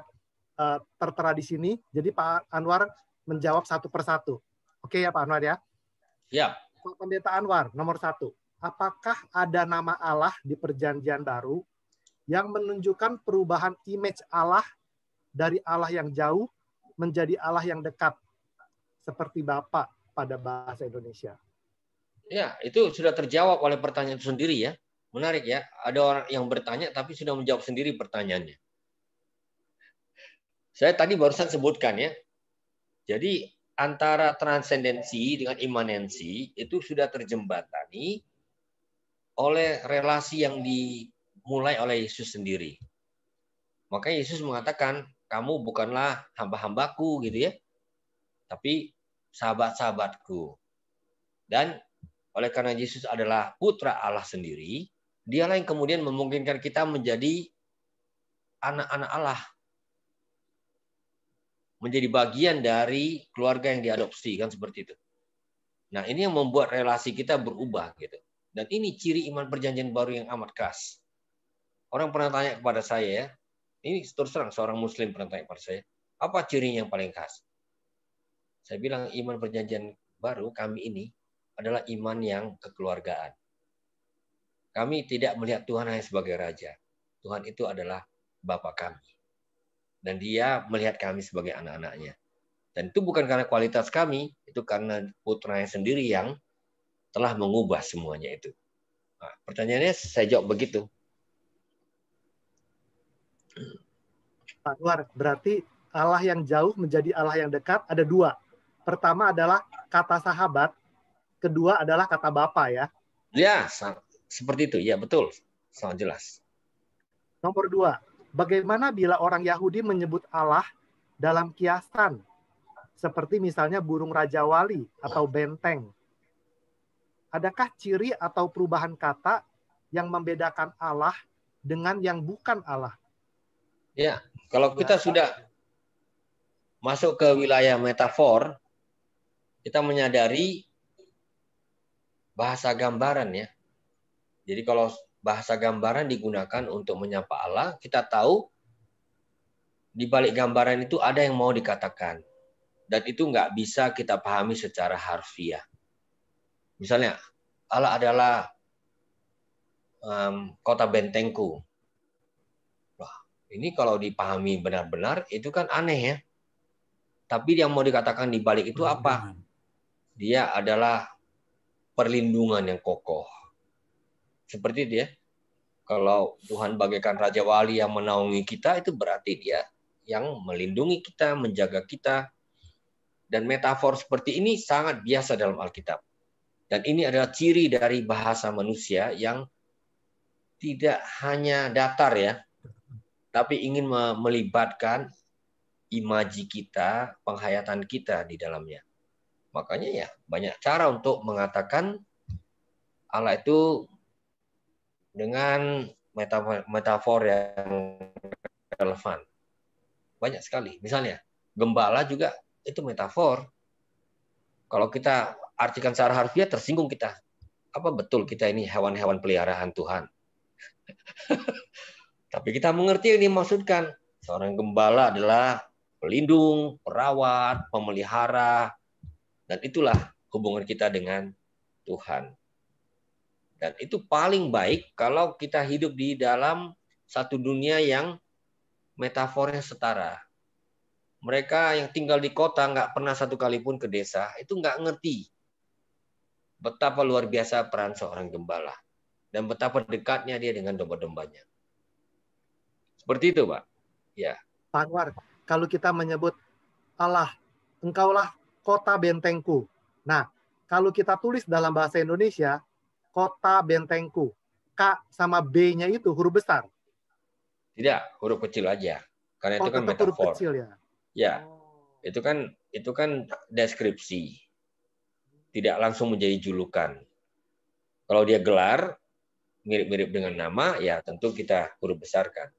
tertera di sini. Jadi Pak Anwar menjawab satu persatu. Oke ya Pak Anwar ya? Ya. Pak Pendeta Anwar, nomor 1. Apakah ada nama Allah di Perjanjian Baru yang menunjukkan perubahan image Allah dari Allah yang jauh menjadi Allah yang dekat, seperti Bapa pada bahasa Indonesia? Ya, itu sudah terjawab oleh pertanyaan itu sendiri ya. Menarik ya, ada orang yang bertanya tapi sudah menjawab sendiri pertanyaannya. Saya tadi barusan sebutkan ya, jadi antara transendensi dengan imanensi itu sudah terjembatani oleh relasi yang dimulai oleh Yesus sendiri. Makanya Yesus mengatakan, kamu bukanlah hamba-hambaku gitu ya, tapi sahabat-sahabatku. Dan oleh karena Yesus adalah putra Allah sendiri, dialah yang kemudian memungkinkan kita menjadi anak-anak Allah. Menjadi bagian dari keluarga yang diadopsi, kan seperti itu. Nah, ini yang membuat relasi kita berubah gitu. Dan ini ciri iman perjanjian baru yang amat khas. Orang pernah tanya kepada saya ya, ini terus terang seorang muslim pernah tanya kepada saya, apa cirinya yang paling khas? Saya bilang iman perjanjian baru kami ini adalah iman yang kekeluargaan. Kami tidak melihat Tuhan hanya sebagai raja. Tuhan itu adalah Bapa kami. Dan dia melihat kami sebagai anak-anaknya. Dan itu bukan karena kualitas kami, itu karena putranya sendiri yang telah mengubah semuanya itu. Nah, pertanyaannya saya jawab begitu. Pak Anwar, berarti Allah yang jauh menjadi Allah yang dekat ada 2. Pertama adalah kata sahabat, kedua adalah kata Bapa ya. Ya, seperti itu. Ya, betul. Sangat jelas. Nomor 2, bagaimana bila orang Yahudi menyebut Allah dalam kiasan, seperti misalnya burung Raja Wali atau benteng? Adakah ciri atau perubahan kata yang membedakan Allah dengan yang bukan Allah? Ya, kalau kita sudah masuk ke wilayah metafor, kita menyadari bahasa gambaran ya. Jadi kalau bahasa gambaran digunakan untuk menyapa Allah, kita tahu di balik gambaran itu ada yang mau dikatakan. Dan itu nggak bisa kita pahami secara harfiah. Misalnya, Allah adalah kota bentengku. Wah, ini kalau dipahami benar-benar, itu kan aneh ya. Tapi yang mau dikatakan di balik itu apa? Dia adalah perlindungan yang kokoh. Seperti itu ya. Kalau Tuhan bagaikan Raja Wali yang menaungi kita, itu berarti dia yang melindungi kita, menjaga kita. Dan metafor seperti ini sangat biasa dalam Alkitab. Dan ini adalah ciri dari bahasa manusia yang tidak hanya datar ya, tapi ingin melibatkan imaji kita, penghayatan kita di dalamnya. Makanya ya banyak cara untuk mengatakan Allah itu dengan metafor yang relevan. Banyak sekali. Misalnya, gembala juga itu metafor. Kalau kita artikan secara harfiah, tersinggung kita. Apa betul kita ini hewan-hewan peliharaan Tuhan? Tapi kita mengerti yang dimaksudkan. Seorang gembala adalah pelindung, perawat, pemelihara. Dan itulah hubungan kita dengan Tuhan. Dan itu paling baik kalau kita hidup di dalam satu dunia yang metafornya setara. mereka yang tinggal di kota nggak pernah satu kali pun ke desa, itu nggak ngerti betapa luar biasa peran seorang gembala dan betapa dekatnya dia dengan domba-dombanya. Seperti itu, Pak. Ya. Pak Anwar, kalau kita menyebut Allah, engkaulah kota bentengku. Nah, kalau kita tulis dalam bahasa Indonesia, kota bentengku, K sama B-nya itu huruf besar. Tidak, huruf kecil aja. Karena itu kan tetap huruf metafor. kecil ya. Ya. Itu kan deskripsi. Tidak langsung menjadi julukan. Kalau dia gelar mirip-mirip dengan nama, ya tentu kita huruf besarkan.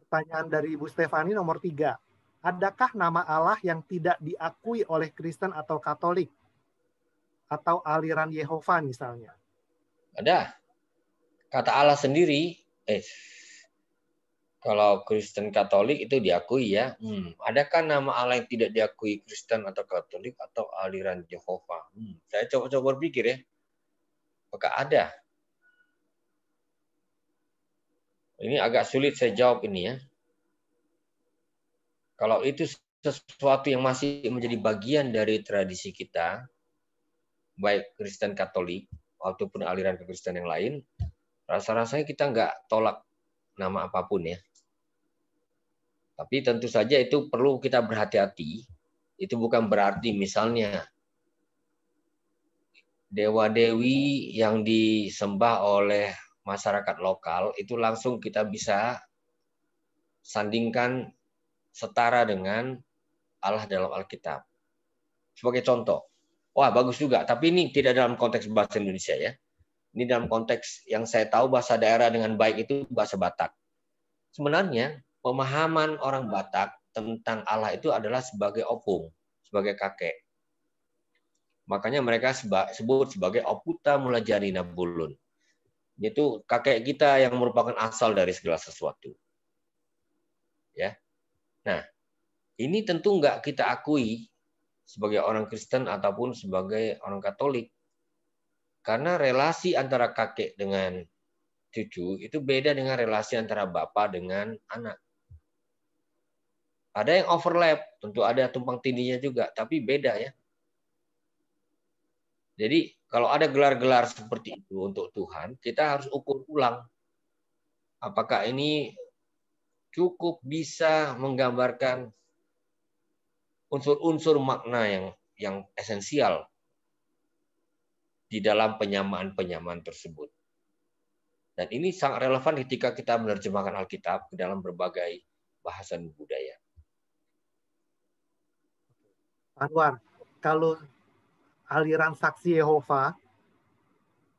Pertanyaan dari Ibu Stefani nomor 3. Adakah nama Allah yang tidak diakui oleh Kristen atau Katolik? Atau aliran Yehova misalnya? Ada. Kata Allah sendiri, kalau Kristen Katolik itu diakui ya. Adakah nama Allah yang tidak diakui Kristen atau Katolik atau aliran Yehova? Saya coba berpikir ya. Apakah ada? Ini agak sulit saya jawab ini ya. Kalau itu sesuatu yang masih menjadi bagian dari tradisi kita, baik Kristen Katolik ataupun aliran Kristen yang lain, rasa-rasanya kita nggak tolak nama apapun ya. Tapi tentu saja itu perlu kita berhati-hati. Itu bukan berarti misalnya dewa-dewi yang disembah oleh masyarakat lokal itu langsung kita bisa sandingkan setara dengan Allah dalam Alkitab. Sebagai contoh, wah bagus juga, tapi ini tidak dalam konteks bahasa Indonesia ya. Ini dalam konteks yang saya tahu bahasa daerah dengan baik itu bahasa Batak. Sebenarnya pemahaman orang Batak tentang Allah itu adalah sebagai opung, sebagai kakek. Makanya mereka sebut sebagai Oputa Mulajari Nabulun. Itu kakek kita yang merupakan asal dari segala sesuatu. Ya. Nah, ini tentu nggak kita akui sebagai orang Kristen ataupun sebagai orang Katolik. Karena relasi antara kakek dengan cucu itu beda dengan relasi antara bapak dengan anak. Ada yang overlap, tentu ada tumpang tindihnya juga, tapi beda ya. Jadi kalau ada gelar-gelar seperti itu untuk Tuhan, kita harus ukur ulang. Apakah ini cukup bisa menggambarkan unsur-unsur makna yang esensial di dalam penyamaan-penyamaan tersebut. Dan ini sangat relevan ketika kita menerjemahkan Alkitab ke dalam berbagai bahasa dan budaya. Anwar, kalau aliran saksi Yehova,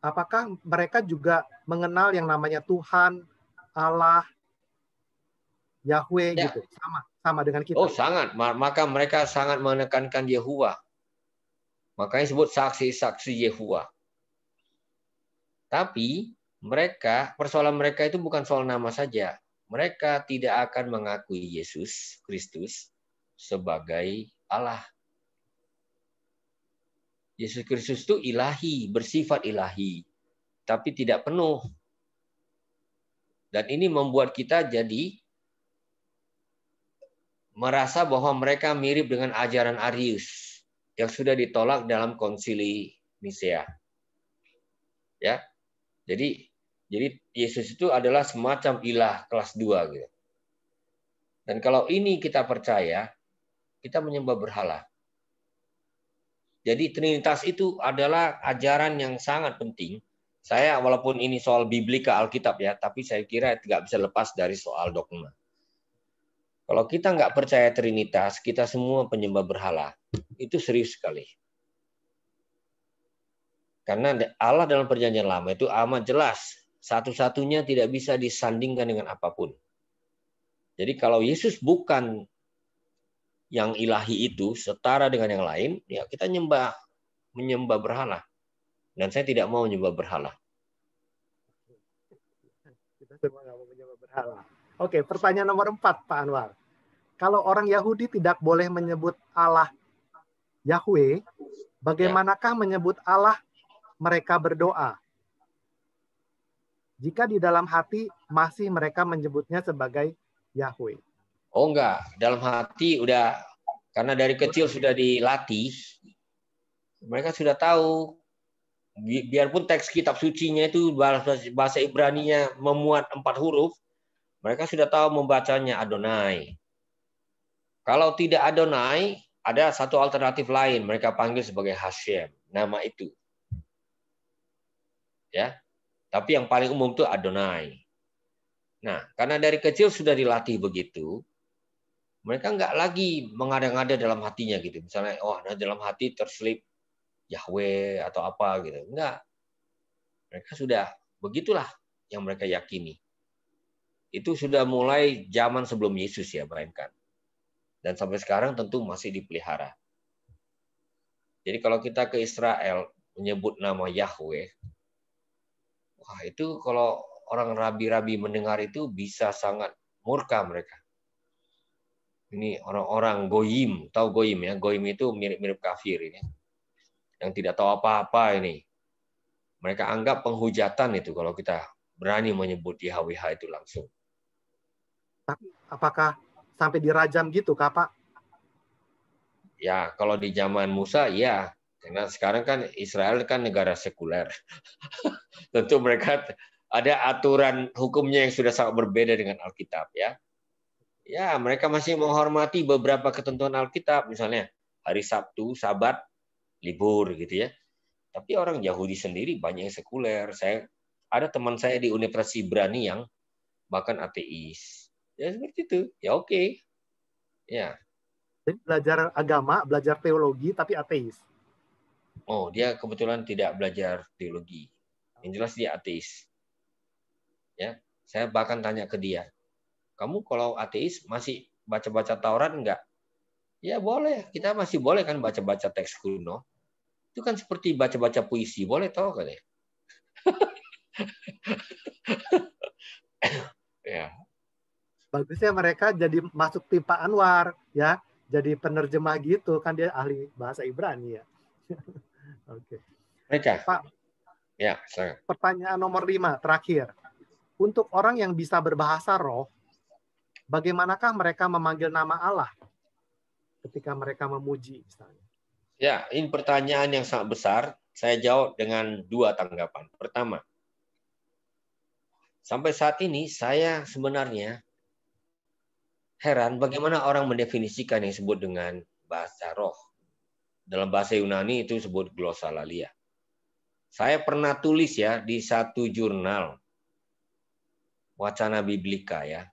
apakah mereka juga mengenal yang namanya Tuhan, Allah, Yahweh Ya. gitu? Sama dengan kita. Oh, sangat. Maka mereka sangat menekankan Yehuwa. Makanya disebut saksi-saksi Yehuwa. Tapi persoalan mereka itu bukan soal nama saja. Mereka tidak akan mengakui Yesus Kristus sebagai Allah. Yesus Kristus itu ilahi, bersifat ilahi, tapi tidak penuh. Dan ini membuat kita jadi merasa bahwa mereka mirip dengan ajaran Arius yang sudah ditolak dalam konsili Nisea. Ya. Jadi Yesus itu adalah semacam ilah kelas 2 gitu. Dan kalau ini kita percaya, kita menyembah berhala. Jadi Trinitas itu adalah ajaran yang sangat penting. Saya walaupun ini soal biblika Alkitab ya, tapi saya kira tidak bisa lepas dari soal dogma. Kalau kita nggak percaya Trinitas, kita semua penyembah berhala. Itu serius sekali. Karena Allah dalam Perjanjian Lama itu amat jelas. Satu-satunya tidak bisa disandingkan dengan apapun. Jadi kalau Yesus bukan yang ilahi itu, setara dengan yang lain, ya kita menyembah berhala. Dan saya tidak mau menyembah berhala. Kita semua nggak mau menyembah berhala. Oke, pertanyaan nomor 4, Pak Anwar. Kalau orang Yahudi tidak boleh menyebut Allah Yahweh, bagaimanakah menyebut Allah mereka berdoa? jika di dalam hati masih mereka menyebutnya sebagai Yahweh? Oh enggak, dalam hati udah, karena dari kecil sudah dilatih, mereka sudah tahu. Biarpun teks kitab sucinya itu bahasa Ibraninya memuat 4 huruf, mereka sudah tahu membacanya Adonai. Kalau tidak Adonai, ada satu alternatif lain, mereka panggil sebagai Hashem, nama itu. Ya, tapi yang paling umum itu Adonai. Nah, karena dari kecil sudah dilatih begitu, mereka nggak lagi mengada-ngada dalam hatinya gitu. Misalnya, oh, nah dalam hati terselip Yahweh atau apa gitu. Enggak. Mereka sudah begitulah yang mereka yakini. Itu sudah mulai zaman sebelum Yesus ya, bayangkan. Dan sampai sekarang tentu masih dipelihara. Jadi kalau kita ke Israel menyebut nama Yahweh, wah itu kalau orang rabi-rabi mendengar itu bisa sangat murka mereka. Ini orang-orang Goyim, tahu Goyim ya? Goyim itu mirip-mirip kafir ini. Yang tidak tahu apa-apa ini. Mereka anggap penghujatan itu kalau kita berani menyebut YHWH itu langsung. Apakah sampai dirajam gitu, Kak, Pak? Ya, kalau di zaman Musa, ya. Karena sekarang kan Israel kan negara sekuler. Tentu mereka ada aturan hukumnya yang sudah sangat berbeda dengan Alkitab, ya. Ya, mereka masih menghormati beberapa ketentuan Alkitab. Misalnya, hari Sabtu, Sabat, libur gitu ya. Tapi orang Yahudi sendiri banyak yang sekuler. Ada teman saya di Universitas Ibrani yang bahkan ateis. Ya seperti itu. Ya oke. Ya. Jadi belajar agama, belajar teologi, tapi ateis. Oh, dia kebetulan tidak belajar teologi. Yang jelas dia ateis. Ya, saya bahkan tanya ke dia, kamu kalau ateis masih baca-baca Taurat enggak? Ya boleh, kita masih boleh kan baca-baca teks kuno. Itu kan seperti baca-baca puisi, boleh tahu kan ya? Ya. Bagusnya mereka jadi masuk tim Pak Anwar, ya, jadi penerjemah gitu kan, dia ahli bahasa Ibrani ya. Oke. Mereka. Pak. Ya, silakan. Pertanyaan nomor 5 terakhir. Untuk orang yang bisa berbahasa roh, bagaimanakah mereka memanggil nama Allah ketika mereka memuji misalnya? Ya, ini pertanyaan yang sangat besar. Saya jawab dengan 2 tanggapan. Pertama, sampai saat ini saya sebenarnya heran bagaimana orang mendefinisikan yang disebut dengan bahasa roh. Dalam bahasa Yunani itu disebut glossolalia. Saya pernah tulis ya di satu jurnal Wacana Biblika ya,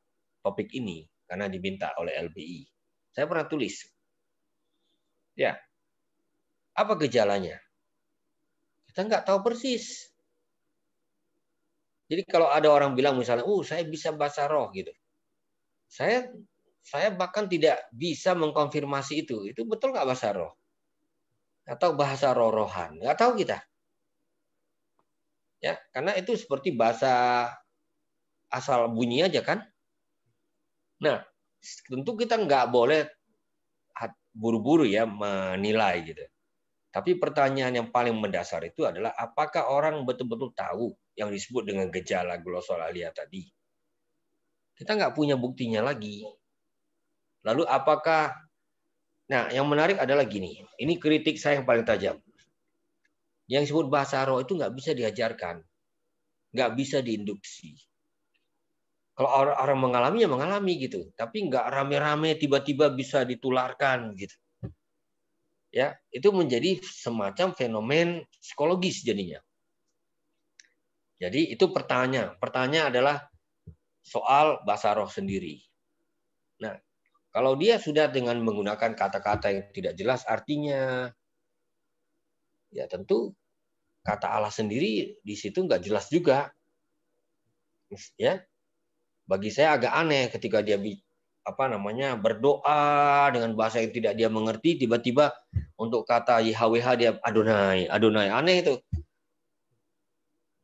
topik ini karena diminta oleh LBI. Saya pernah tulis. Ya. Apa gejalanya? Kita nggak tahu persis. Jadi kalau ada orang bilang misalnya, saya bisa bahasa roh gitu. Saya bahkan tidak bisa mengkonfirmasi itu. Itu betul nggak bahasa roh? Atau bahasa roh-rohan? Nggak tahu kita. Ya, karena itu seperti bahasa asal bunyi aja kan. Nah, tentu kita nggak boleh buru-buru ya menilai gitu. Tapi pertanyaan yang paling mendasar itu adalah apakah orang betul-betul tahu yang disebut dengan gejala glossolalia tadi? Kita nggak punya buktinya lagi. Lalu apakah... Nah, yang menarik adalah gini. Ini kritik saya yang paling tajam. Yang disebut bahasa roh itu nggak bisa diajarkan. Nggak bisa diinduksi. Kalau orang mengalami, ya mengalami gitu. Tapi nggak rame-rame tiba-tiba bisa ditularkan gitu. Ya, itu menjadi semacam fenomen psikologis jadinya. Jadi itu pertanyaan. Pertanyaan adalah soal bahasa roh sendiri. Nah, kalau dia sudah dengan menggunakan kata-kata yang tidak jelas artinya, ya tentu kata Allah sendiri di situ nggak jelas juga. Ya, bagi saya agak aneh ketika dia berdoa dengan bahasa yang tidak dia mengerti, tiba-tiba untuk kata YHWH dia Adonai, aneh itu.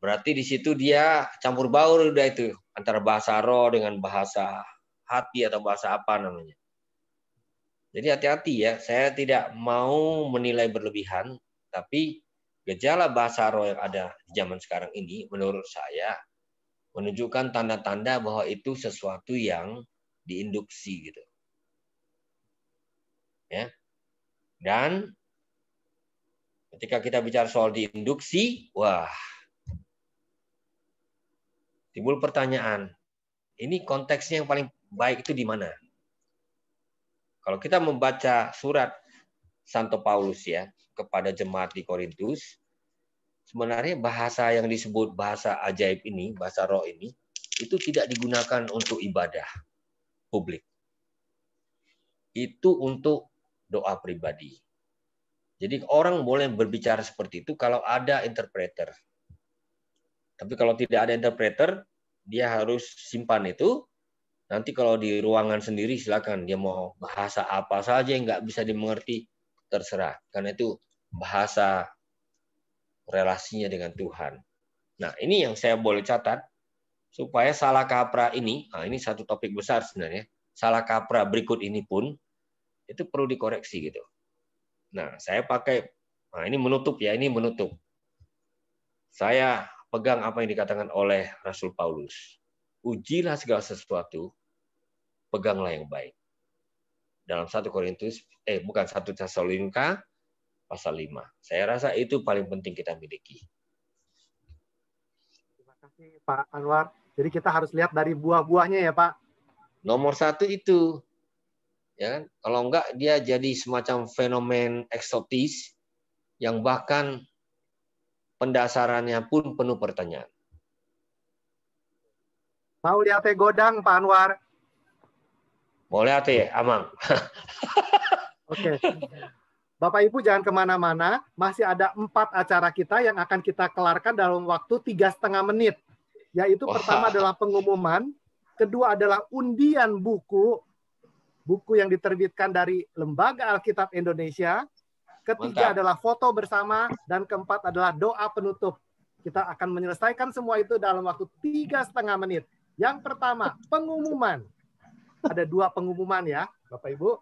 Berarti di situ dia campur baur udah itu antara bahasa roh dengan bahasa hati atau bahasa apa namanya. Jadi hati-hati ya, saya tidak mau menilai berlebihan, tapi gejala bahasa roh yang ada di zaman sekarang ini menurut saya menunjukkan tanda-tanda bahwa itu sesuatu yang diinduksi gitu. Ya. Dan ketika kita bicara soal diinduksi, wah, timbul pertanyaan, ini konteksnya yang paling baik itu di mana? Kalau kita membaca surat Santo Paulus ya kepada jemaat di Korintus, sebenarnya bahasa yang disebut bahasa ajaib ini, bahasa roh ini, itu tidak digunakan untuk ibadah publik. Itu untuk doa pribadi. Jadi orang boleh berbicara seperti itu kalau ada interpreter. Tapi kalau tidak ada interpreter, dia harus simpan itu. Nanti kalau di ruangan sendiri silakan dia mau bahasa apa saja yang nggak bisa dimengerti, terserah. Karena itu bahasa relasinya dengan Tuhan. Nah, ini yang saya boleh catat supaya salah kaprah ini, nah ini satu topik besar sebenarnya. Salah kaprah berikut ini pun itu perlu dikoreksi gitu. Nah, saya pakai, nah ini menutup ya, ini menutup. Saya pegang apa yang dikatakan oleh Rasul Paulus. Ujilah segala sesuatu, peganglah yang baik. Dalam 1 Korintus, bukan 1 Tesalonika, pasal 5. Saya rasa itu paling penting kita miliki. Terima kasih Pak Anwar. Jadi kita harus lihat dari buah-buahnya ya Pak. Nomor 1 itu. Ya kan? Kalau enggak, dia jadi semacam fenomen eksotis yang bahkan pendasarannya pun penuh pertanyaan. Mau lihat godang Pak Anwar? Mau lihat ya, Amang? Oke. Bapak Ibu jangan kemana-mana, masih ada 4 acara kita yang akan kita kelarkan dalam waktu 3,5 menit. Yaitu pertama adalah pengumuman, kedua adalah undian buku yang diterbitkan dari Lembaga Alkitab Indonesia, ketiga adalah foto bersama, dan keempat adalah doa penutup. Kita akan menyelesaikan semua itu dalam waktu 3,5 menit. Yang pertama, pengumuman. Ada 2 pengumuman ya, Bapak Ibu.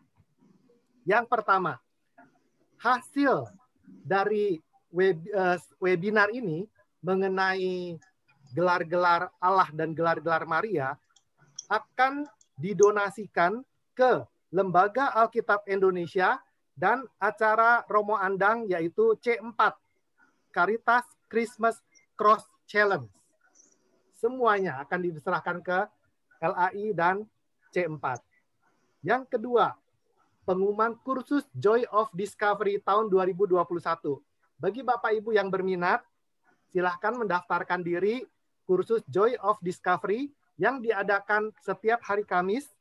Yang pertama, hasil dari webinar ini mengenai gelar-gelar Allah dan gelar-gelar Maria akan didonasikan ke Lembaga Alkitab Indonesia dan acara Romo Andang yaitu C4, Caritas Christmas Cross Challenge. Semuanya akan diserahkan ke LAI dan C4. Yang kedua, pengumuman kursus Joy of Discovery tahun 2021. Bagi Bapak Ibu yang berminat, silahkan mendaftarkan diri kursus Joy of Discovery yang diadakan setiap hari Kamis,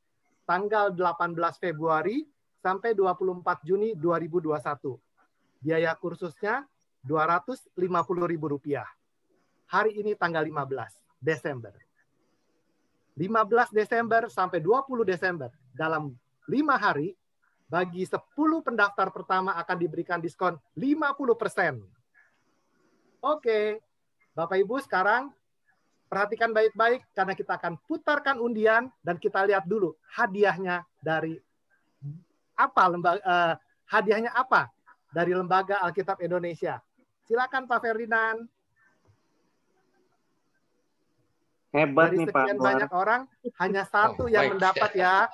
tanggal 18 Februari sampai 24 Juni 2021. Biaya kursusnya Rp250.000. Hari ini tanggal 15 Desember. 15 Desember sampai 20 Desember. Dalam 5 hari, bagi 10 pendaftar pertama akan diberikan diskon 50%. Oke, Bapak Ibu sekarang perhatikan baik-baik karena kita akan putarkan undian dan kita lihat dulu hadiahnya dari apa hadiahnya apa dari Lembaga Alkitab Indonesia. Silakan Pak Ferdinand. Hebat dari nih Pak sekian Anwar. banyak orang hanya 1 yang mendapat ya.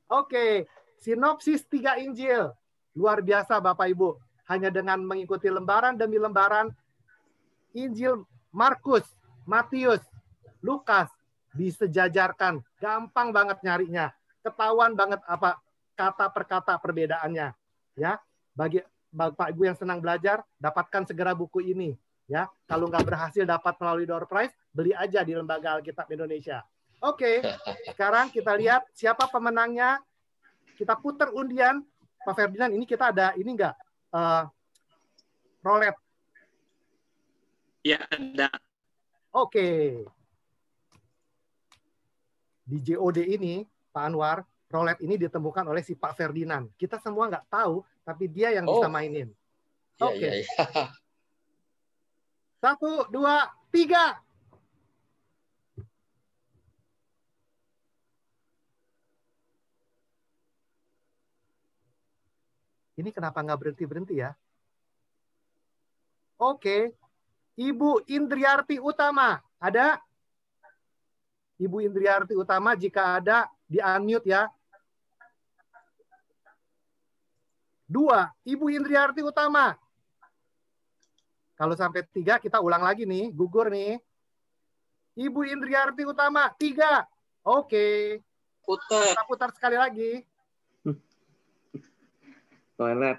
Oke, sinopsis 3 Injil. Luar biasa Bapak Ibu. Hanya dengan mengikuti lembaran demi lembaran Injil Markus, Matius, Lukas disejajarkan. Gampang banget nyarinya. Ketahuan banget apa kata per kata perbedaannya. Ya, bagi Bapak Ibu yang senang belajar, dapatkan segera buku ini. Ya, kalau nggak berhasil dapat melalui door prize, beli aja di Lembaga Alkitab Indonesia. Oke, sekarang kita lihat siapa pemenangnya. Kita putar undian. Pak Ferdinand, ini kita ada ini nggak roulette? Ya ada. Oke. Di JOD ini, Pak Anwar, roulette ini ditemukan oleh si Pak Ferdinand. Kita semua nggak tahu, tapi dia yang bisa mainin. Oke. 1, 2, 3. Ini kenapa nggak berhenti-berhenti ya? Oke. Ibu Indriarti Utama. Ada? Ibu Indriarti Utama jika ada di unmute ya. 2, Ibu Indriarti Utama. Kalau sampai 3 kita ulang lagi nih, gugur nih. Ibu Indriarti Utama, 3. Oke. Kita putar sekali lagi. Toilet.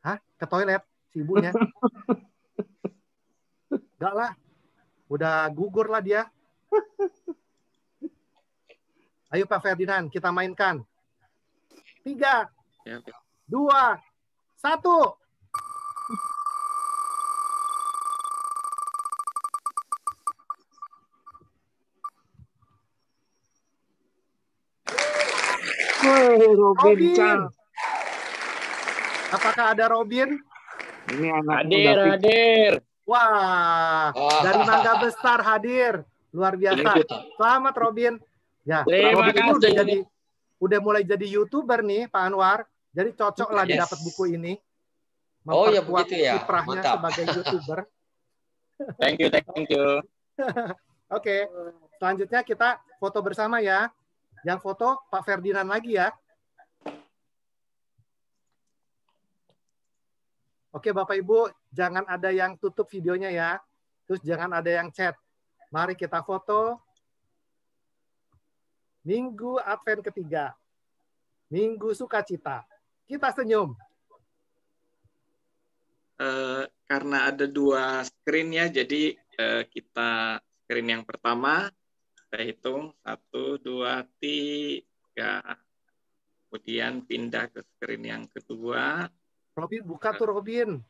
Hah? Ke toilet si ibunya? Enggak lah. Udah gugur lah dia. Ayo Pak Ferdinand, kita mainkan. 3, 2, 1. Robin. Apakah ada Robin? Ini anak hadir. Wah, dari Mangga Besar hadir. Luar biasa. Selamat Robin. Ya, Terima Robin kasih. udah mulai jadi YouTuber nih, Pak Anwar. Jadi cocok lah didapat buku ini. Oh ya Memperkuat begitu ya. kiprahnya Mantap. sebagai YouTuber. Thank you. Oke, selanjutnya kita foto bersama ya. Yang foto Pak Ferdinand lagi ya. Oke Bapak Ibu, jangan ada yang tutup videonya ya. Terus jangan ada yang chat. Mari kita foto. Minggu Advent ketiga. Minggu sukacita. Kita senyum. Karena ada 2 screen ya, jadi kita screen yang pertama, kita hitung 1, 2, 3. Kemudian pindah ke screen yang kedua. Robin, buka tuh Robin.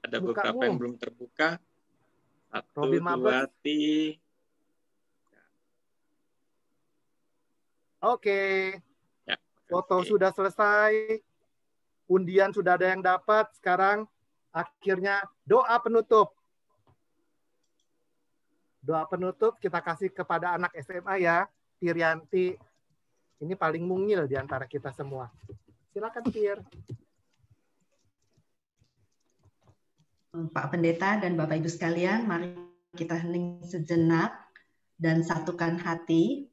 Ada Bukamu. beberapa yang belum terbuka. 1, Robin 2, Mabes. 3. Oke. Ya, Foto sudah selesai. Undian sudah ada yang dapat. Sekarang akhirnya doa penutup. Doa penutup kita kasih kepada anak SMA ya. Tirianti. Ini paling mungil di antara kita semua. Silakan Tir. Pak Pendeta dan Bapak Ibu sekalian, mari kita hening sejenak dan satukan hati.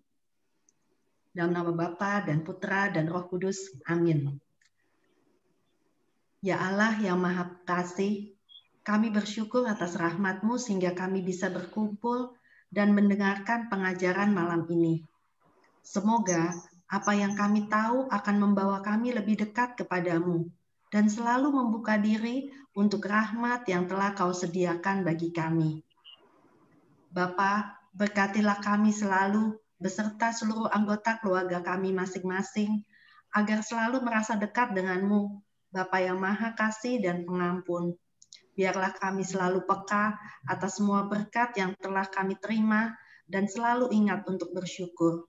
Dalam nama Bapa dan Putra dan Roh Kudus. Amin. Ya Allah yang Maha Kasih, kami bersyukur atas rahmat-Mu sehingga kami bisa berkumpul dan mendengarkan pengajaran malam ini. Semoga apa yang kami tahu akan membawa kami lebih dekat kepadamu dan selalu membuka diri untuk rahmat yang telah Kau sediakan bagi kami. Bapa, berkatilah kami selalu beserta seluruh anggota keluarga kami masing-masing agar selalu merasa dekat denganmu, Bapa yang Maha Kasih dan Pengampun. Biarlah kami selalu peka atas semua berkat yang telah kami terima dan selalu ingat untuk bersyukur.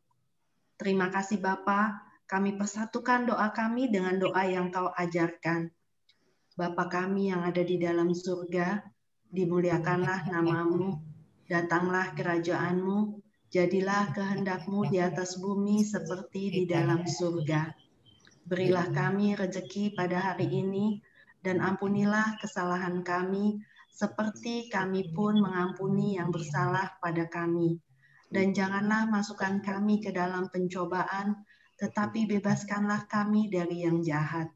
Terima kasih Bapa, kami persatukan doa kami dengan doa yang Kau ajarkan. Bapa kami yang ada di dalam surga, dimuliakanlah nama-Mu, datanglah kerajaan-Mu, jadilah kehendak-Mu di atas bumi seperti di dalam surga. Berilah kami rezeki pada hari ini, dan ampunilah kesalahan kami, seperti kami pun mengampuni yang bersalah pada kami. Dan janganlah masukkan kami ke dalam pencobaan, tetapi bebaskanlah kami dari yang jahat.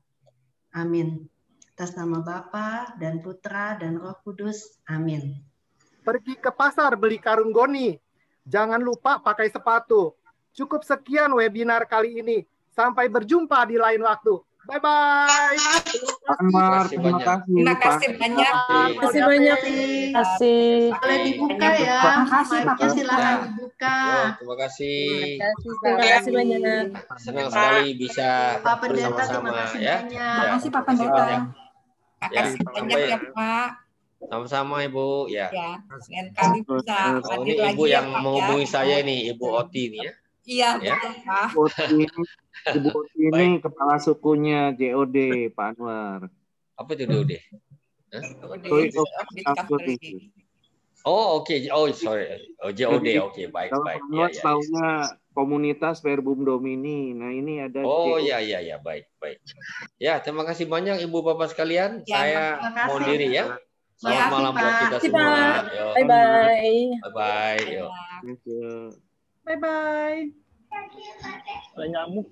Amin. Atas nama Bapa dan Putra dan Roh Kudus. Amin. Pergi ke pasar beli karung goni. Jangan lupa pakai sepatu. Cukup sekian webinar kali ini. Sampai berjumpa di lain waktu. Bye-bye. Terima kasih. Terima kasih banyak. Terima kasih banyak. Terima kasih. Boleh dibuka ya. Mic-nya silakan dibuka. Terima kasih. Terima kasih banyak. Senang sekali bisa Pak Pendeta, terima bersama-sama kasih ya. banyak. Terima kasih Pak Pendeta. Ya, Pak. sama-sama Ibu ya. Ya, lain kali bisa Oh, ini Ibu yang menghubungi saya nih, Ibu Oti nih ya. Iya, Ya. betul Pak. Ibu Oti ini kepala sukunya JOD, Pak Anwar. Apa itu DOD? Oh, oke. Oh, sorry. Oh, JOD. Oke, baik, Kalau baik. Pak Anwar Ya, ya. tahunya komunitas Verbum Domini. Nah, ini ada Oh, JOD. ya, baik, baik. Ya, terima kasih banyak Ibu Bapak sekalian. Ya, Saya terima kasih. mohon diri ya. Selamat malam buat kita Makasih, semua. Pak. Yuk. Bye-bye. Bye-bye. Yuk. Thank you. Bye-bye. Ada nyamuk.